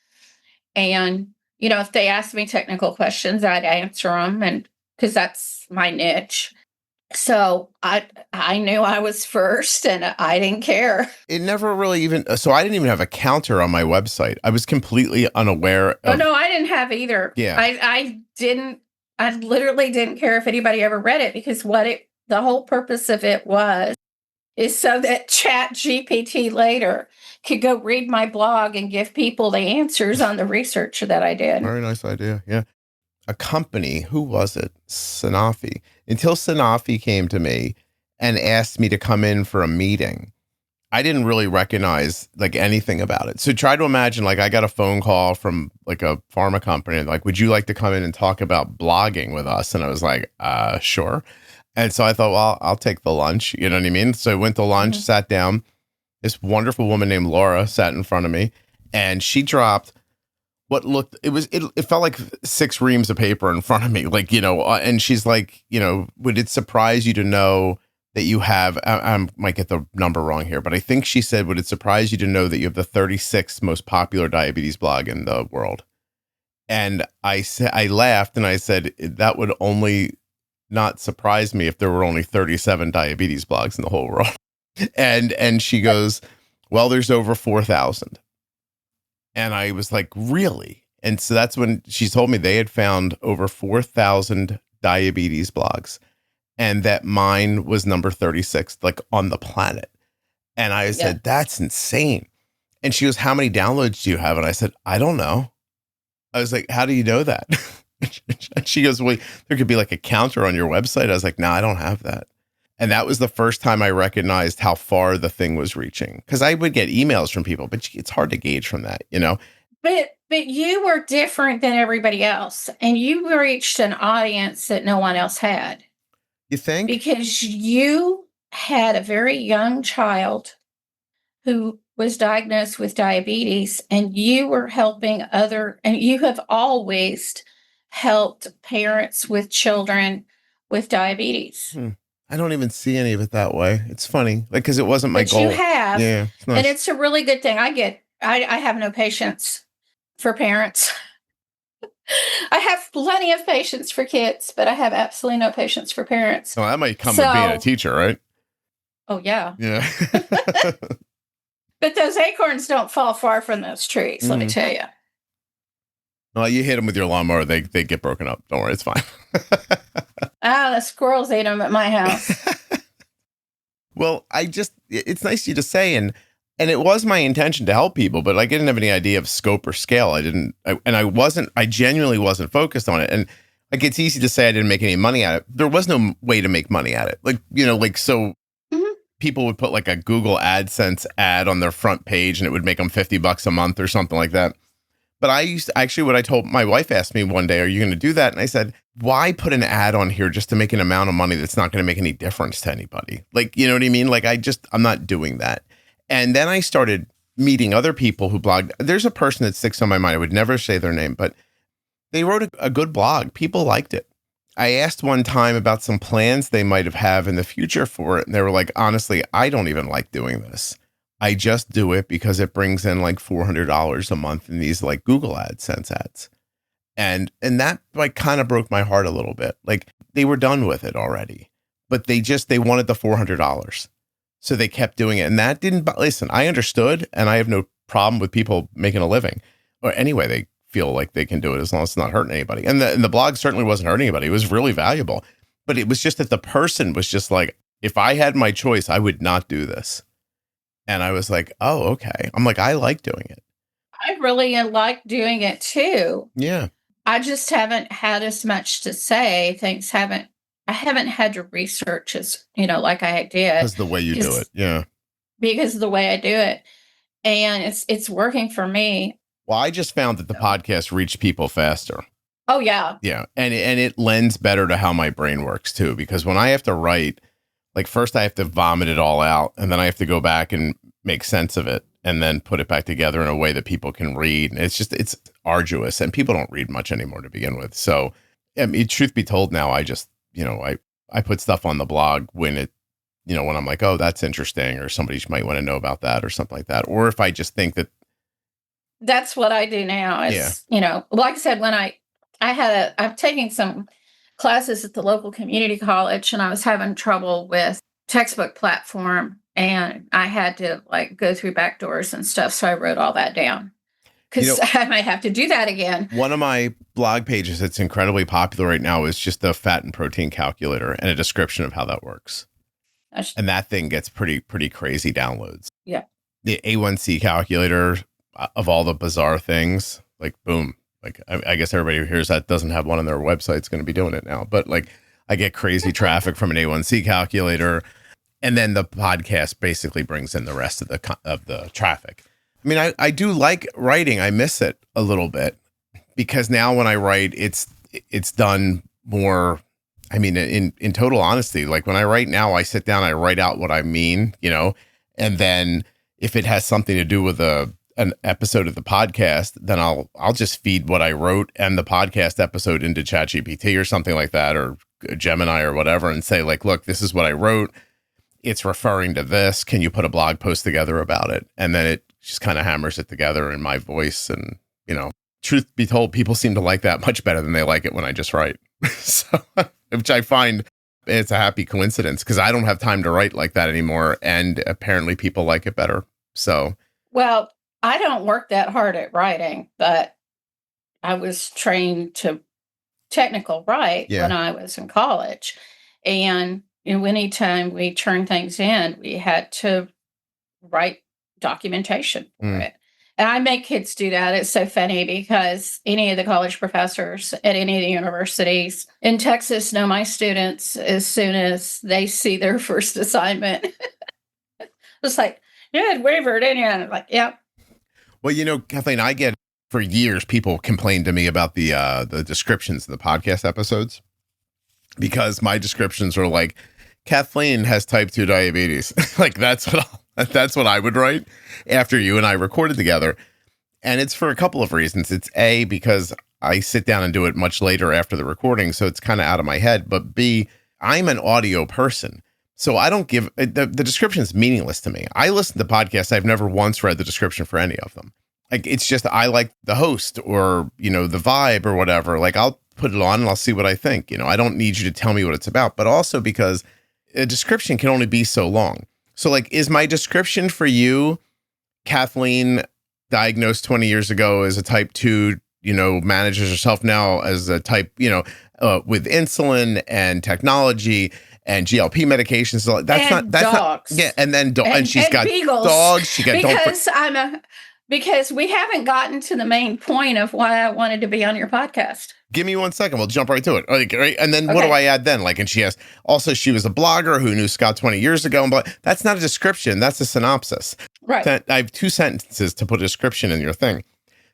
and if they asked me technical questions, I'd answer them and because that's my niche. So I knew I was first and I didn't care. It never really so I didn't even have a counter on my website. I was completely unaware of. Oh, no, I didn't have either. Yeah. I literally didn't care if anybody ever read it because the whole purpose of it is so that Chat GPT later could go read my blog and give people the answers on the research that I did. Very nice idea. Yeah. A company, who was it? Sanofi. Until Sanofi came to me and asked me to come in for a meeting, I didn't really recognize like anything about it. So try to imagine like I got a phone call from like a pharma company and like, would you like to come in and talk about blogging with us? And I was like, sure. And so I thought, well, I'll take the lunch. You know what I mean? So I went to lunch, sat down. This wonderful woman named Laura sat in front of me and she dropped it felt like 6 reams of paper in front of me, like, and she's like, would it surprise you to know that you have, I might get the number wrong here, but I think she said, would it surprise you to know that you have the 36th most popular diabetes blog in the world? And I laughed and I said, that would only not surprise me if there were only 37 diabetes blogs in the whole world. And she goes, well, there's over 4,000. And I was like, really? And so that's when she told me they had found over 4,000 diabetes blogs and that mine was number 36, like on the planet. And I said, that's insane. And she goes, how many downloads do you have? And I said, I don't know. I was like, how do you know that? And she goes, well, there could be like a counter on your website. I was like, no, I don't have that. And that was the first time I recognized how far the thing was reaching. Because I would get emails from people, but it's hard to gauge from that, you know? But you were different than everybody else, and you reached an audience that no one else had. You think? Because you had a very young child who was diagnosed with diabetes, and you were helping and you have always helped parents with children with diabetes. I don't even see any of it that way. It's funny, like, because it wasn't my But goal. you have, yeah, it's nice. and it's a really good thing. I have no patience for parents. I have plenty of patience for kids, but I have absolutely no patience for parents. Well, that might come with being a teacher, right? Oh, yeah. Yeah. But those acorns don't fall far from those trees, let me tell you. Well, you hit them with your lawnmower, they get broken up. Don't worry, it's fine. The squirrels ate them at my house. Well, it's nice of you to say, and it was my intention to help people, but I didn't have any idea of scope or scale. I genuinely wasn't focused on it. And like, it's easy to say I didn't make any money at it. There was no way to make money at it. So people would put like a Google AdSense ad on their front page and it would make them $50 a month or something like that. But my wife asked me one day, are you going to do that? And I said, why put an ad on here just to make an amount of money that's not going to make any difference to anybody? Like, you know what I mean? Like, I'm not doing that. And then I started meeting other people who blogged. There's a person that sticks on my mind. I would never say their name, but they wrote a good blog. People liked it. I asked one time about some plans they might have in the future for it. And they were like, honestly, I don't even like doing this. I just do it because it brings in like $400 a month in these like Google AdSense ads. And that like kind of broke my heart a little bit. Like, they were done with it already, but they wanted the $400. So they kept doing it. And that listen, I understood, and I have no problem with people making a living, or anyway, they feel like they can do it as long as it's not hurting anybody. And the blog certainly wasn't hurting anybody. It was really valuable, but it was just that the person was just like, if I had my choice, I would not do this. And I was like, oh, okay. I'm like, I like doing it. I really like doing it too. Yeah. I just haven't had as much to say. I haven't had to research as, like I did. Because the way you do it. Yeah. Because of the way I do it. And it's working for me. Well, I just found that the podcast reached people faster. Oh, yeah. Yeah. And it lends better to how my brain works too. Because when I have to write, like, first I have to vomit it all out, and then I have to go back and make sense of it and then put it back together in a way that people can read. And it's arduous, and people don't read much anymore to begin with. So, I mean, truth be told, now I just, I put stuff on the blog when when I'm like, oh, that's interesting, or somebody might want to know about that or something like that. Or if I just think that. That's what I do now. Like I said, when I'm taking some classes at the local community college, and I was having trouble with textbook platform, and I had to like go through back doors and stuff. So I wrote all that down because I might have to do that again. One of my blog pages that's incredibly popular right now is just the fat and protein calculator and a description of how that works. And that thing gets pretty crazy downloads. Yeah. The A1C calculator, of all the bizarre things, like, boom. Like, I guess everybody who hears that doesn't have one on their website is going to be doing it now. But like, I get crazy traffic from an A1C calculator, and then the podcast basically brings in the rest of the traffic. I mean, I do like writing. I miss it a little bit because now when I write, it's done more. I mean, in total honesty, like when I write now, I sit down, I write out what I mean, and then if it has something to do with an episode of the podcast, then I'll just feed what I wrote and the podcast episode into ChatGPT or something like that, or Gemini or whatever, and say like, look, this is what I wrote. It's referring to this. Can you put a blog post together about it? And then it just kind of hammers it together in my voice. And, truth be told, people seem to like that much better than they like it when I just write. So, which I find it's a happy coincidence because I don't have time to write like that anymore. And apparently people like it better. So, well, I don't work that hard at writing, but I was trained to technical write when I was in college. And anytime we turned things in, we had to write documentation for it. And I make kids do that. It's so funny because any of the college professors at any of the universities in Texas know my students as soon as they see their first assignment. It's like, you had wavered, didn't you? And I'm like, yep. Well, Kathleen, I get for years people complain to me about the descriptions of the podcast episodes because my descriptions are like, Kathleen has type 2 diabetes. Like that's what I would write after you and I recorded together. And it's for a couple of reasons. It's A, because I sit down and do it much later after the recording, so it's kind of out of my head. But B, I'm an audio person. So I don't give the description is meaningless to me. I listen to podcasts. I've never once read the description for any of them. Like, it's just, I like the host or, the vibe or whatever. Like, I'll put it on and I'll see what I think. I don't need you to tell me what it's about, but also because a description can only be so long. So like, is my description for you, Kathleen, diagnosed 20 years ago as a type 2, manages herself now as a type, with insulin and technology and GLP medications. So that's and not, that's dogs. not, yeah. And then, and she's got beagles, dogs. She got because we haven't gotten to the main point of why I wanted to be on your podcast. Give me 1 second. We'll jump right to it. Like, right? And then what do I add then? Like, and she has also, she was a blogger who knew Scott 20 years ago. But that's not a description. That's a synopsis. Right. I have 2 sentences to put a description in your thing.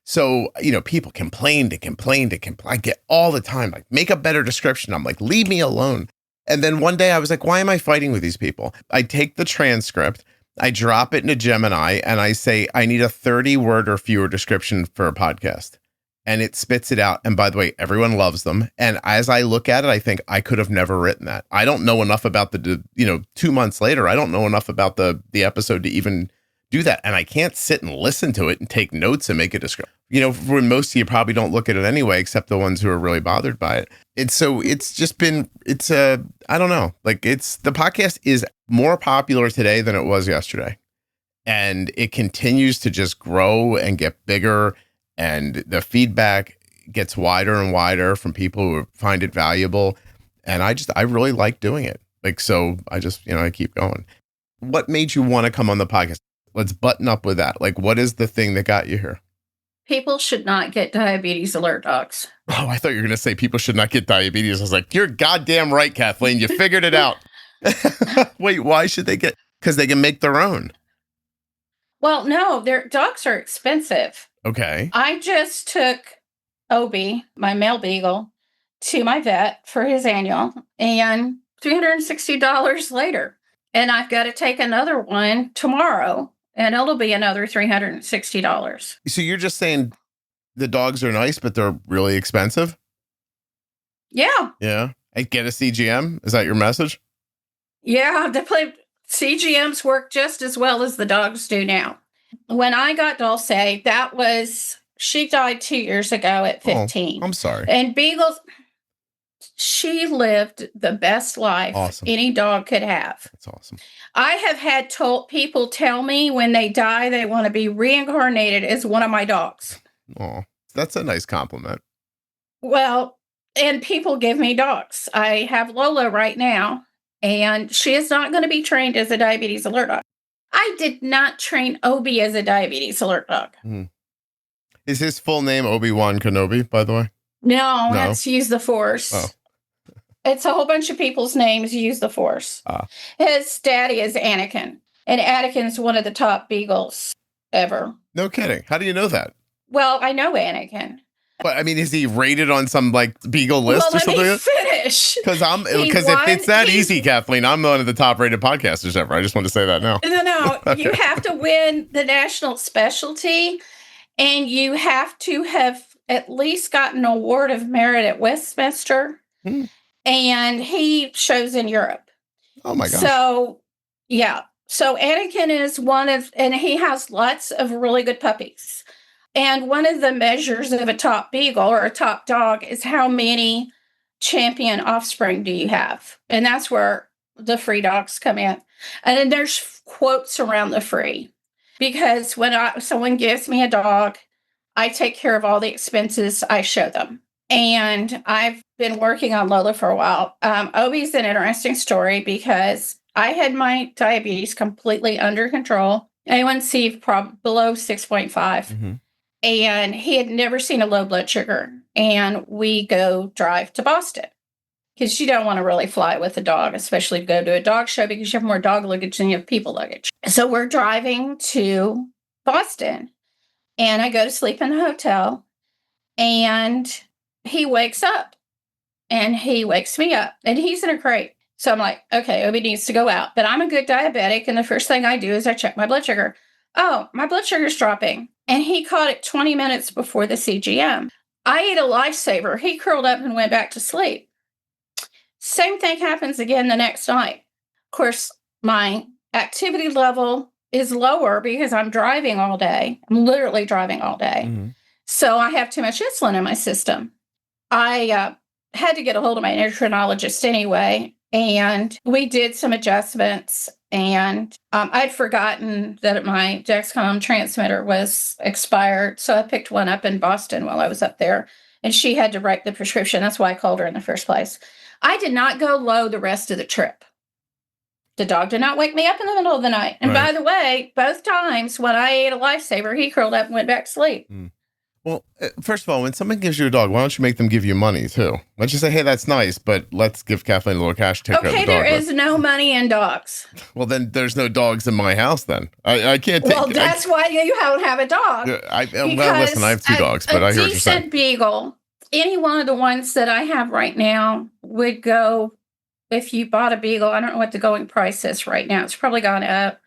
So, people complain. I get all the time, like, make a better description. I'm like, leave me alone. And then one day I was like, why am I fighting with these people? I take the transcript, I drop it into Gemini, and I say, I need a 30-word or fewer description for a podcast. And it spits it out. And by the way, everyone loves them. And as I look at it, I think I could have never written that. I don't know enough about 2 months later, I don't know enough about the episode to even do that. And I can't sit and listen to it and take notes and make a description. For most of you probably don't look at it anyway, except the ones who are really bothered by it. I don't know. Like, the podcast is more popular today than it was yesterday. And it continues to just grow and get bigger. And the feedback gets wider and wider from people who find it valuable. And I really like doing it. Like, so I just, I keep going. What made you want to come on the podcast? Let's button up with that. Like, what is the thing that got you here? People should not get diabetes alert dogs. Oh, I thought you were going to say people should not get diabetes. I was like, you're goddamn right, Kathleen. You figured it out. Wait, why should they get? Because they can make their own. Well, no, their dogs are expensive. Okay. I just took Obi, my male beagle, to my vet for his annual, and $360 later. And I've got to take another one tomorrow, and it'll be another $360. So you're just saying the dogs are nice, but they're really expensive? Yeah. Yeah. And get a CGM? Is that your message? Yeah. CGMs work just as well as the dogs do now. When I got Dulce, she died 2 years ago at 15. Oh, I'm sorry. And Beagles, she lived the best life any dog could have. That's awesome. I have had people tell me when they die, they want to be reincarnated as one of my dogs. Oh, that's a nice compliment. Well, and people give me dogs. I have Lola right now, and she is not going to be trained as a diabetes alert dog. I did not train Obi as a diabetes alert dog. Is his full name Obi-Wan Kenobi, by the way? No, that's Use the Force. Oh. It's a whole bunch of people's names use the Force. His daddy is Anakin, and Anakin's one of the top beagles ever. No kidding. How do you know that? Well, I know Anakin. But I mean, is he rated on some beagle list or something? Let me finish. Because if it's that easy, Kathleen, I'm one of the top rated podcasters ever. I just want to say that now. No, Okay. You have to win the national specialty, and you have to have at least gotten an award of merit at Westminster. And he shows in Europe. Oh my gosh. So, yeah. So Anakin is and he has lots of really good puppies. And one of the measures of a top beagle or a top dog is how many champion offspring do you have? And that's where the free dogs come in. And then there's quotes around the free. Because when someone gives me a dog, I take care of all the expenses. I show them. And I've been working on Lola for a while. Obi's an interesting story because I had my diabetes completely under control A1C below 6.5. And he had never seen a low blood sugar. And we go drive to Boston because you don't want to really fly with a dog, especially go to a dog show because you have more dog luggage than you have people luggage. So we're driving to Boston and I go to sleep in the hotel and he wakes up and he wakes me up and he's in a crate. So I'm like, okay, Obi needs to go out. But I'm a good diabetic. And the first thing I do is I check my blood sugar. Oh, my blood sugar's dropping. And he caught it 20 minutes before the CGM. I ate a lifesaver. He curled up and went back to sleep. Same thing happens again the next night. Of course, my activity level is lower because I'm driving all day. I'm literally driving all day. So I have too much insulin in my system. I had to get a hold of my endocrinologist anyway. And we did some adjustments. And I'd forgotten that my Dexcom transmitter was expired. So I picked one up in Boston while I was up there. And she had to write the prescription. That's why I called her in the first place. I did not go low the rest of the trip. The dog did not wake me up in the middle of the night. And by the way, both times when I ate a lifesaver, he curled up and went back to sleep. Well, first of all, when someone gives you a dog, why don't you make them give you money too? Let's just say, hey, that's nice, but let's give Kathleen a little cash to take care of the dog. Okay, there is no money in dogs. Well, then there's no dogs in my house then. I can't take... Well, that's why you don't have a dog. Well, listen, I have two dogs, but I hear what you're saying. A decent beagle, any one of the ones that I have right now would go, if you bought a beagle, I don't know what the going price is right now. It's probably gone up.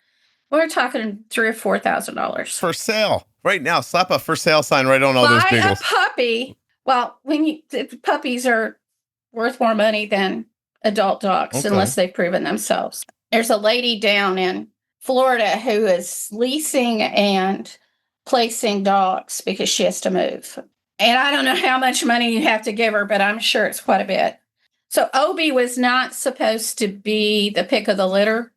We're talking $3,000 or $4,000. For sale. Right now, slap a for sale sign right on all those beagles. Buy a puppy. Well, puppies are worth more money than adult dogs unless they've proven themselves. There's a lady down in Florida who is leasing and placing dogs because she has to move. And I don't know how much money you have to give her, but I'm sure it's quite a bit. So Obi was not supposed to be the pick of the litter,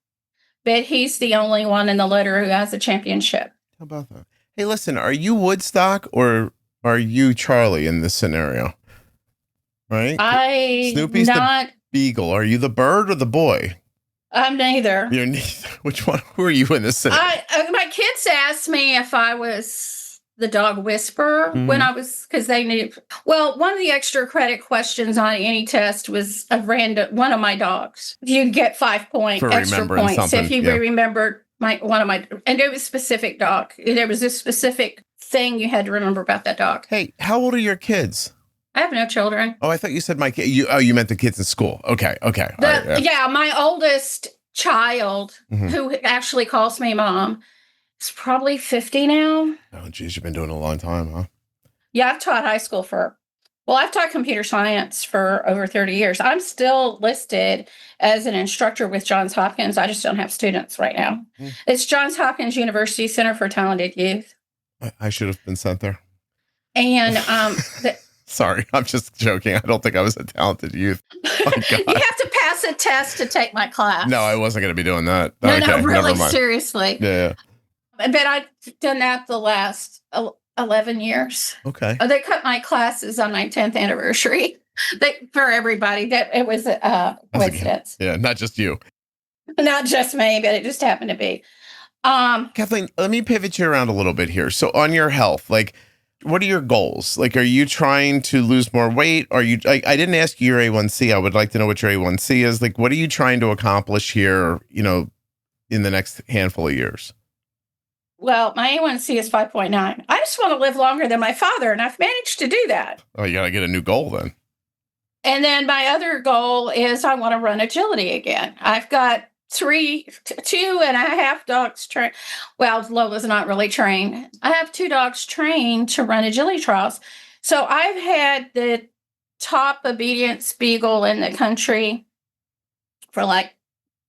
but he's the only one in the litter who has a championship. How about that? Hey, listen, are you Woodstock or are you Charlie in this scenario? Right? Snoopy's the beagle. Are you the bird or the boy? I'm neither. You're neither. Which one? Who are you in this scenario? My kids asked me if I was the dog whisperer when I was, because they knew. Well, one of the extra credit questions on any test was a random one of my dogs. You get 5 points, extra points if you remembered and it was a specific dog. There was a specific thing you had to remember about that dog. Hey, how old are your kids? I have no children. Oh, I thought you said my kid. You meant the kids in school. Okay. Yeah, my oldest child, who actually calls me mom, is probably 50 now. Oh, geez, you've been doing it a long time, huh? Yeah, I've taught high school I've taught computer science for over 30 years. I'm still listed as an instructor with Johns Hopkins. I just don't have students right now. It's Johns Hopkins University Center for Talented Youth. I should have been sent there. And sorry, I'm just joking. I don't think I was a talented youth. Oh, God. You have to pass a test to take my class. No, I wasn't going to be doing that. No, really, seriously. Yeah. But I've done that the last 11 years. Okay. They cut my classes on my 10th anniversary. For everybody, that it was a coincidence. Yeah, not just you. Not just me, but it just happened to be. Kathleen, let me pivot you around a little bit here. So on your health, what are your goals? Are you trying to lose more weight? Are you? I didn't ask you your A1C. I would like to know what your A1C is. What are you trying to accomplish here? In the next handful of years. Well, my A1C is 5.9. I just want to live longer than my father, and I've managed to do that. Oh, you got to get a new goal then. And then my other goal is I want to run agility again. I've got 2.5 dogs trained. Well, Lola's not really trained. I have 2 dogs trained to run agility trials. So I've had the top obedience beagle in the country for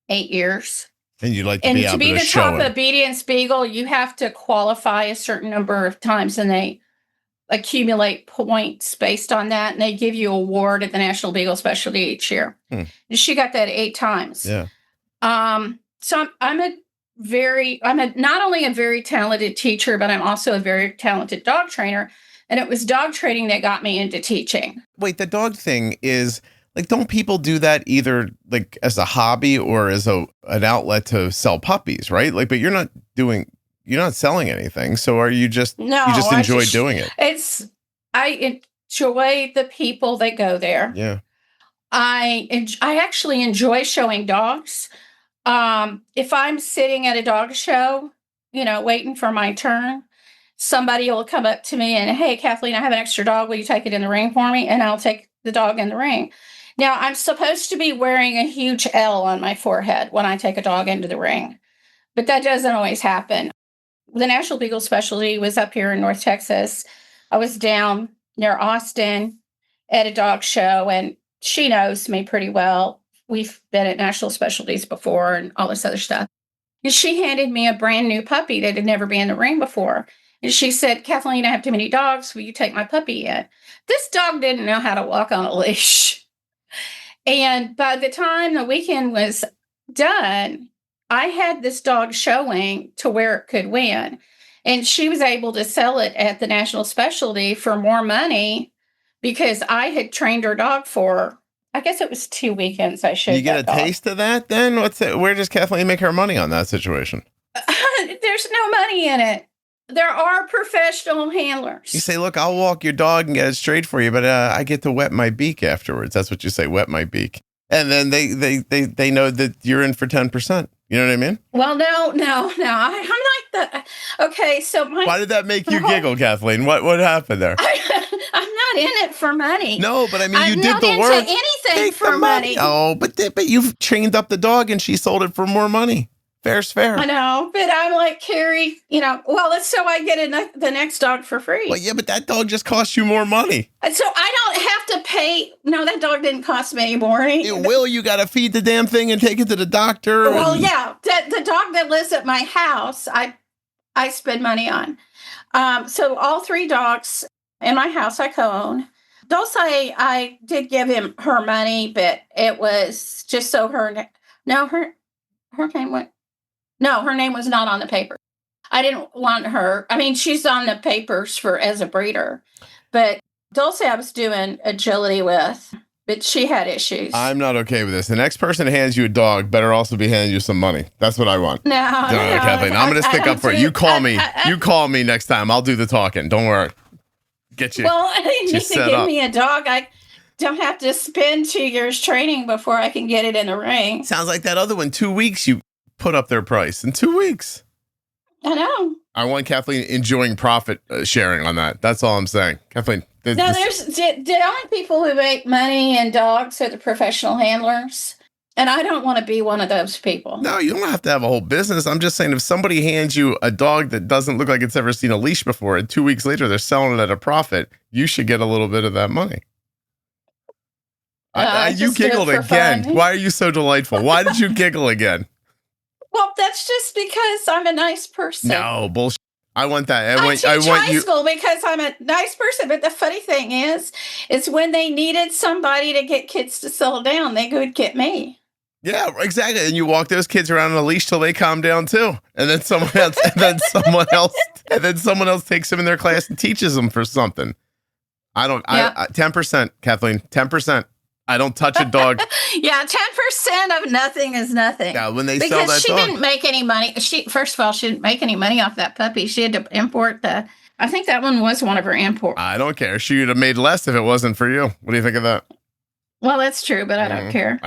8 years. And you'd like to be able to be the top obedience beagle, you have to qualify a certain number of times, and they accumulate points based on that, and they give you an award at the National Beagle Specialty each year. And she got that 8 times. Yeah. So I'm not only a very talented teacher, but I'm also a very talented dog trainer. And it was dog training that got me into teaching. Wait, the dog thing is don't people do that either as a hobby or as an outlet to sell puppies, right? But you're not doing you're not selling anything. So are you just, No, you just enjoy doing it? I enjoy the people that go there. Yeah. I actually enjoy showing dogs. If I'm sitting at a dog show, waiting for my turn, somebody will come up to me and, hey, Kathleen, I have an extra dog. Will you take it in the ring for me? And I'll take the dog in the ring. Now, I'm supposed to be wearing a huge L on my forehead when I take a dog into the ring, but that doesn't always happen. The National Beagle Specialty was up here in North Texas. I was down near Austin at a dog show, and she knows me pretty well. We've been at National Specialties before and all this other stuff. And she handed me a brand new puppy that had never been in the ring before. And she said, Kathleen, I have too many dogs. Will you take my puppy in? This dog didn't know how to walk on a leash. And by the time the weekend was done, I had this dog showing to where it could win. And she was able to sell it at the National Specialty for more money because I had trained her dog for, I guess it was 2 weekends I showed. You get a dog. taste of that then? Where does Kathleen make her money on that situation? There's no money in it. There are professional handlers. You say, look, I'll walk your dog and get it straight for you, but I get to wet my beak afterwards. That's what you say, wet my beak. And then they know that you're in for 10%. You know what I mean? Well, no. I'm like that. Okay, so why did that make you giggle, Kathleen? What happened there? I'm not in it for money. No, but I mean, you did the I'm work. not into anything for money. Oh, but you've trained up the dog and she sold it for more money. Fair's fair. I know, but I'm like, Carrie, well, it's so I get the next dog for free. Well, yeah, but that dog just costs you more money. So I don't have to pay. No, that dog didn't cost me any more. It will. You got to feed the damn thing and take it to the doctor. Well, yeah, the dog that lives at my house, I spend money on. So all 3 dogs in my house I co-own. Dulce, I did give her money, but it was just so her name went. No, her name was not on the paper. I didn't want her. I mean, she's on the papers as a breeder, but Dulce I was doing agility with, but she had issues. I'm not okay with this. The next person who hands you a dog better also be handing you some money. That's what I want. No, Kathleen, I'm going to stick up for you. You call me. You call me next time. I'll do the talking. Don't worry. Get you. Well, you need to give me a dog. I don't have to spend 2 years training before I can get it in the ring. Sounds like that other one. 2 weeks you put up their price in 2 weeks. I know. I want Kathleen enjoying profit sharing on that. That's all I'm saying. Kathleen. There's the only people who make money in dogs are the professional handlers. And I don't want to be one of those people. No, you don't have to have a whole business. I'm just saying if somebody hands you a dog that doesn't look like it's ever seen a leash before and 2 weeks later they're selling it at a profit, you should get a little bit of that money. You giggled again. Fun. Why are you so delightful? Why did you giggle again? Well, that's just because I'm a nice person. No, bullshit. I want that. I teach high school because I'm a nice person. But the funny thing is when they needed somebody to get kids to settle down, they would get me. Yeah, exactly. And you walk those kids around on a leash till they calm down too. And then someone else, and then someone else takes them in their class and teaches them for something. 10%, Kathleen, 10%. I don't touch a dog. Yeah, 10% of nothing is nothing. Yeah, when they sell that dog. Because she didn't make any money. First of all, she didn't make any money off that puppy. She had to import I think that one was one of her imports. I don't care. She would have made less if it wasn't for you. What do you think of that? Well, that's true, but I don't care.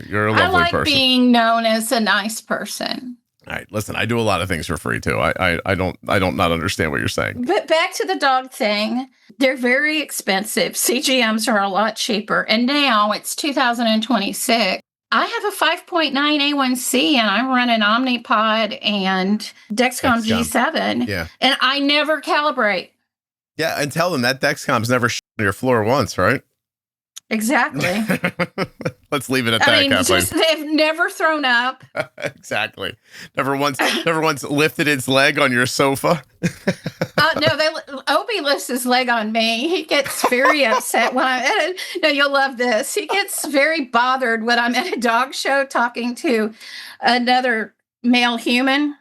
You're a lovely person. I like being known as a nice person. All right, listen, I do a lot of things for free too. I don't not understand what you're saying. But back to the dog thing, they're very expensive. CGMs are a lot cheaper. And now it's 2026. I have a 5.9 A1C and I'm running Omnipod and Dexcom G7. Yeah. And I never calibrate. Yeah, and tell them that Dexcom's never on your floor once, right? Exactly. Let's leave it at that, Kathleen. They've never thrown up. Exactly. Never once lifted its leg on your sofa. No, Obi lifts his leg on me. He gets very upset when I'm at it. No, you'll love this. He gets very bothered when I'm at a dog show talking to another male human.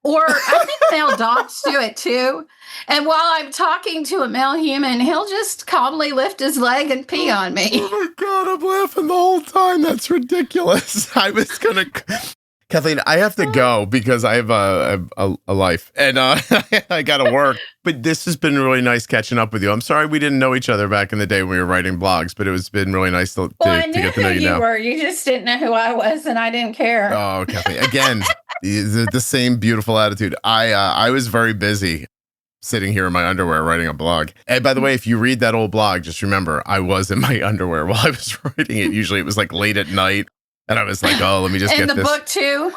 Or I think male dogs do it too. And while I'm talking to a male human, he'll just calmly lift his leg and pee on me. Oh my God, I'm laughing the whole time. That's ridiculous. Kathleen, I have to go because I have a life and I got to work. But this has been really nice catching up with you. I'm sorry we didn't know each other back in the day when we were writing blogs, but been really nice to get to know you now. Were. You just didn't know who I was, and I didn't care. Oh, Kathleen, again, the same beautiful attitude. I was very busy sitting here in my underwear writing a blog. And by the way, if you read that old blog, just remember I was in my underwear while I was writing it. Usually it was like late at night. And I was like, oh, let me just get this. And the book too?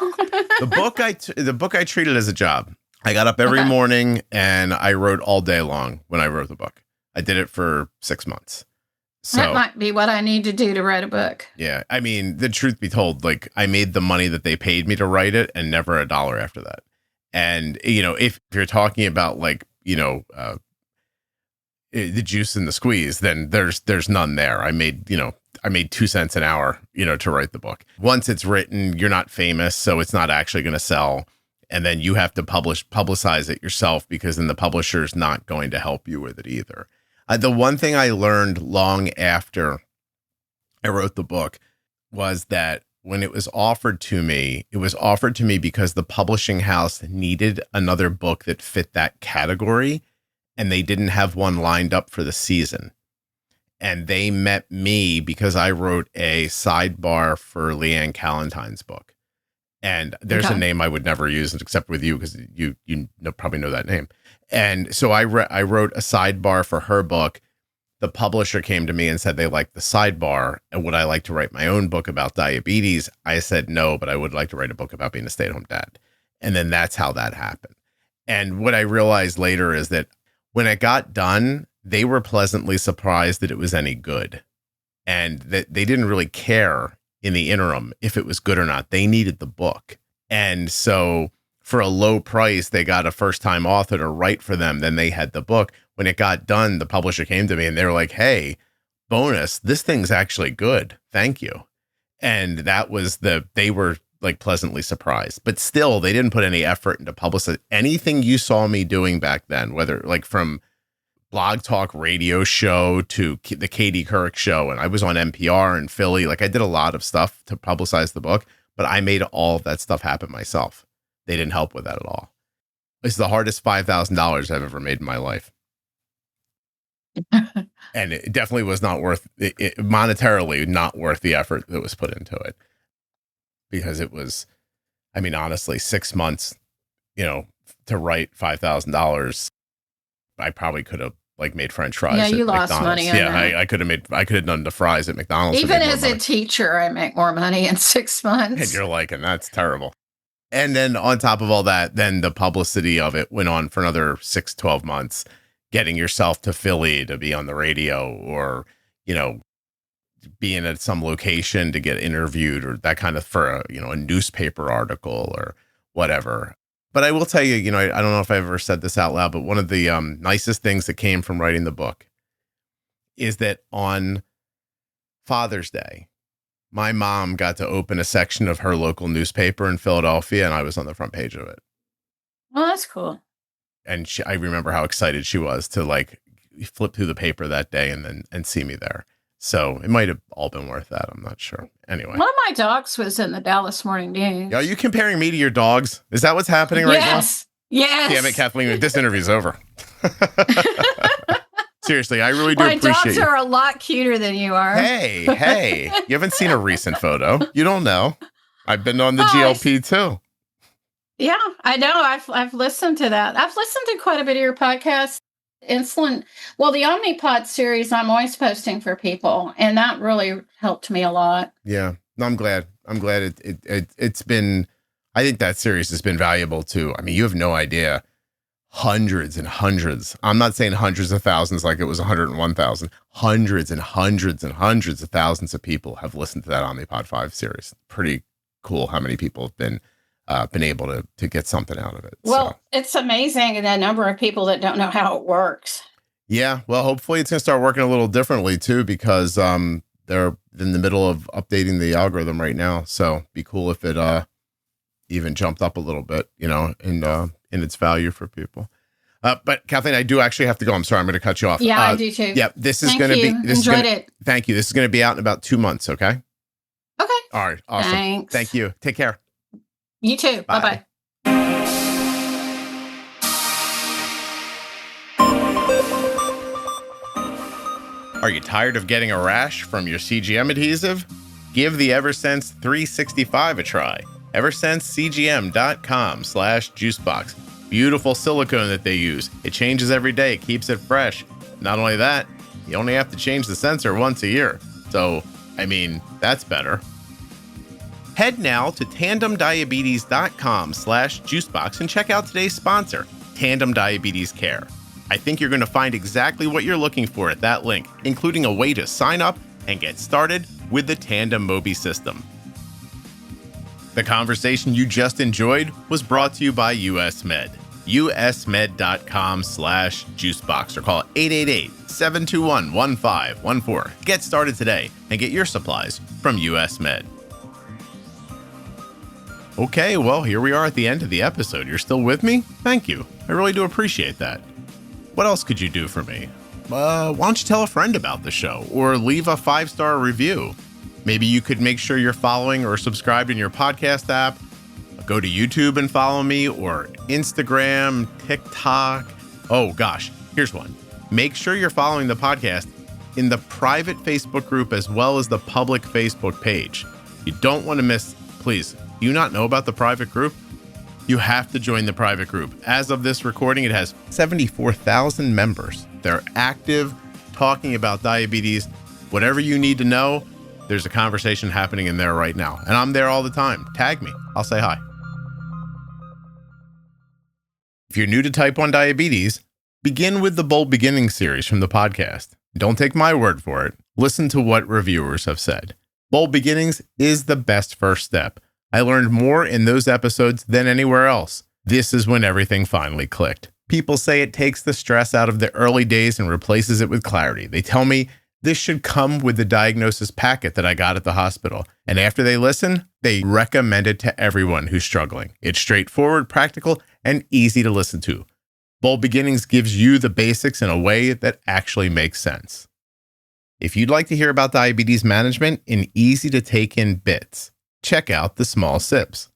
The book I treated as a job. I got up every morning and I wrote all day long when I wrote the book. I did it for 6 months. So that might be what I need to do to write a book. Yeah. I mean, the truth be told, like I made the money that they paid me to write it and never a dollar after that. And, if you're talking about like, the juice and the squeeze, then there's none there. I made 2 cents an hour, to write the book. Once it's written, you're not famous, so it's not actually going to sell. And then you have to publicize it yourself because then the publisher's not going to help you with it either. The one thing I learned long after I wrote the book was that when it was offered to me because the publishing house needed another book that fit that category, and they didn't have one lined up for the season. And they met me because I wrote a sidebar for Leanne Callentine's book. And there's a name I would never use except with you because you probably know that name. And so I wrote a sidebar for her book. The publisher came to me and said they liked the sidebar. And would I like to write my own book about diabetes? I said no, but I would like to write a book about being a stay-at-home dad. And then that's how that happened. And what I realized later is that when it got done, they were pleasantly surprised that it was any good. And that they didn't really care in the interim if it was good or not. They needed the book. And so for a low price, they got a first-time author to write for them. Then they had the book. When it got done, the publisher came to me and they were like, hey, bonus, this thing's actually good. Thank you. And that was they were like pleasantly surprised. But still, they didn't put any effort into publicity. Anything you saw me doing back then, whether like from Blog Talk radio show to the Katie Couric show, and I was on NPR in Philly. Like I did a lot of stuff to publicize the book, but I made all of that stuff happen myself. They didn't help with that at all. It's the hardest $5,000 I've ever made in my life. And it definitely was not worth it, monetarily not worth the effort that was put into it, because it was, I mean, honestly, 6 months, to write $5,000, I probably could have like made French fries. Yeah, you lost McDonald's. Money on that. I could have done the fries at McDonald's. Even as a teacher, I make more money in 6 months. And you're like, and that's terrible. And then on top of all that, then the publicity of it went on for another 6-12 months, getting yourself to Philly to be on the radio or, being at some location to get interviewed or that kind of for a newspaper article or whatever. But I will tell you, I don't know if I ever said this out loud, but one of the nicest things that came from writing the book is that on Father's Day, my mom got to open a section of her local newspaper in Philadelphia, and I was on the front page of it. Well, that's cool. And I remember how excited she was to like flip through the paper that day and see me there. So it might have all been worth that. I'm not sure. Anyway. One of my dogs was in the Dallas Morning News. Are you comparing me to your dogs? Is that what's happening right now? Yes. Damn it, Kathleen. This interview's over. Seriously, I really do appreciate My dogs are a lot cuter than you are. Hey. You haven't seen a recent photo. You don't know. I've been on the GLP too. Yeah, I know. I've listened to that. I've listened to quite a bit of your podcast. Insulin. Well, the Omnipod series, I'm always posting for people, and that really helped me a lot. Yeah, no, I'm glad. It's been. I think that series has been valuable too. I mean, you have no idea. Hundreds and hundreds. I'm not saying hundreds of thousands like it was 101,000. Hundreds and hundreds and hundreds of thousands of people have listened to that Omnipod 5 series. Pretty cool how many people have been able to get something out of it. Well, it's amazing the number of people that don't know how it works. Yeah. Well, hopefully it's going to start working a little differently too, because they're in the middle of updating the algorithm right now. So it'd be cool if it even jumped up a little bit, in its value for people. But Kathleen, I do actually have to go. I'm sorry, I'm going to cut you off. Yeah, I do too. Yeah, this is going to be. Enjoyed it. Thank you. This is going to be out in about 2 months. Okay. Okay. All right. Awesome. Thanks. Thank you. Take care. You too. Bye. Bye-bye. Are you tired of getting a rash from your CGM adhesive? Give the Eversense 365 a try. Eversense CGM.com/juicebox. Beautiful silicone that they use. It changes every day, keeps it fresh. Not only that, you only have to change the sensor once a year. So, that's better. Head now to tandemdiabetes.com/juicebox and check out today's sponsor, Tandem Diabetes Care. I think you're going to find exactly what you're looking for at that link, including a way to sign up and get started with the Tandem Mobi system. The conversation you just enjoyed was brought to you by US Med. usmed.com/juicebox or call 888-721-1514. Get started today and get your supplies from US Med. Okay, well, here we are at the end of the episode. You're still with me? Thank you. I really do appreciate that. What else could you do for me? Why don't you tell a friend about the show or leave a 5-star review? Maybe you could make sure you're following or subscribed in your podcast app. Go to YouTube and follow me, or Instagram, TikTok. Oh gosh, here's one. Make sure you're following the podcast in the private Facebook group as well as the public Facebook page. You don't want to miss, please. Do you not know about the private group? You have to join the private group. As of this recording, it has 74,000 members. They're active, talking about diabetes. Whatever you need to know, there's a conversation happening in there right now. And I'm there all the time. Tag me. I'll say hi. If you're new to type 1 diabetes, begin with the Bold Beginnings series from the podcast. Don't take my word for it. Listen to what reviewers have said. Bold Beginnings is the best first step. I learned more in those episodes than anywhere else. This is when everything finally clicked. People say it takes the stress out of the early days and replaces it with clarity. They tell me this should come with the diagnosis packet that I got at the hospital. And after they listen, they recommend it to everyone who's struggling. It's straightforward, practical, and easy to listen to. Bold Beginnings gives you the basics in a way that actually makes sense. If you'd like to hear about diabetes management in easy to take in bits, check out the Small Sips.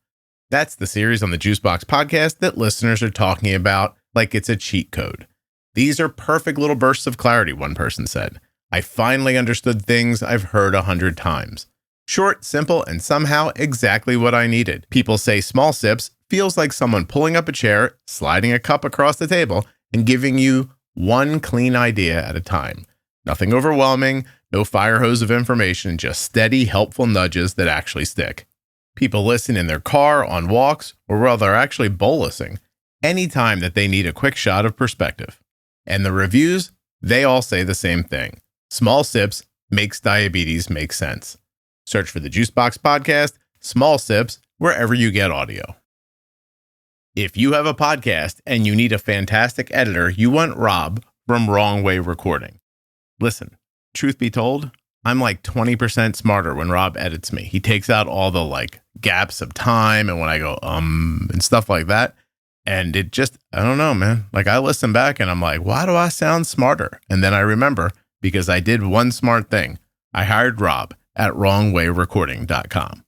That's the series on the Juicebox Podcast that listeners are talking about like it's a cheat code. These are perfect little bursts of clarity, one person said. I finally understood things I've heard 100 times. Short, simple, and somehow exactly what I needed. People say Small Sips feels like someone pulling up a chair, sliding a cup across the table, and giving you one clean idea at a time. Nothing overwhelming, no fire hose of information, just steady, helpful nudges that actually stick. People listen in their car, on walks, or while they're actually bolusing, anytime that they need a quick shot of perspective. And the reviews, they all say the same thing. Small Sips makes diabetes make sense. Search for the Juicebox Podcast, Small Sips, wherever you get audio. If you have a podcast and you need a fantastic editor, you want Rob from Wrong Way Recording. Listen, truth be told, I'm like 20% smarter when Rob edits me. He takes out all the gaps of time and when I go, and stuff like that. And it just, I don't know, man. I listen back and I'm like, why do I sound smarter? And then I remember because I did one smart thing. I hired Rob at wrongwayrecording.com.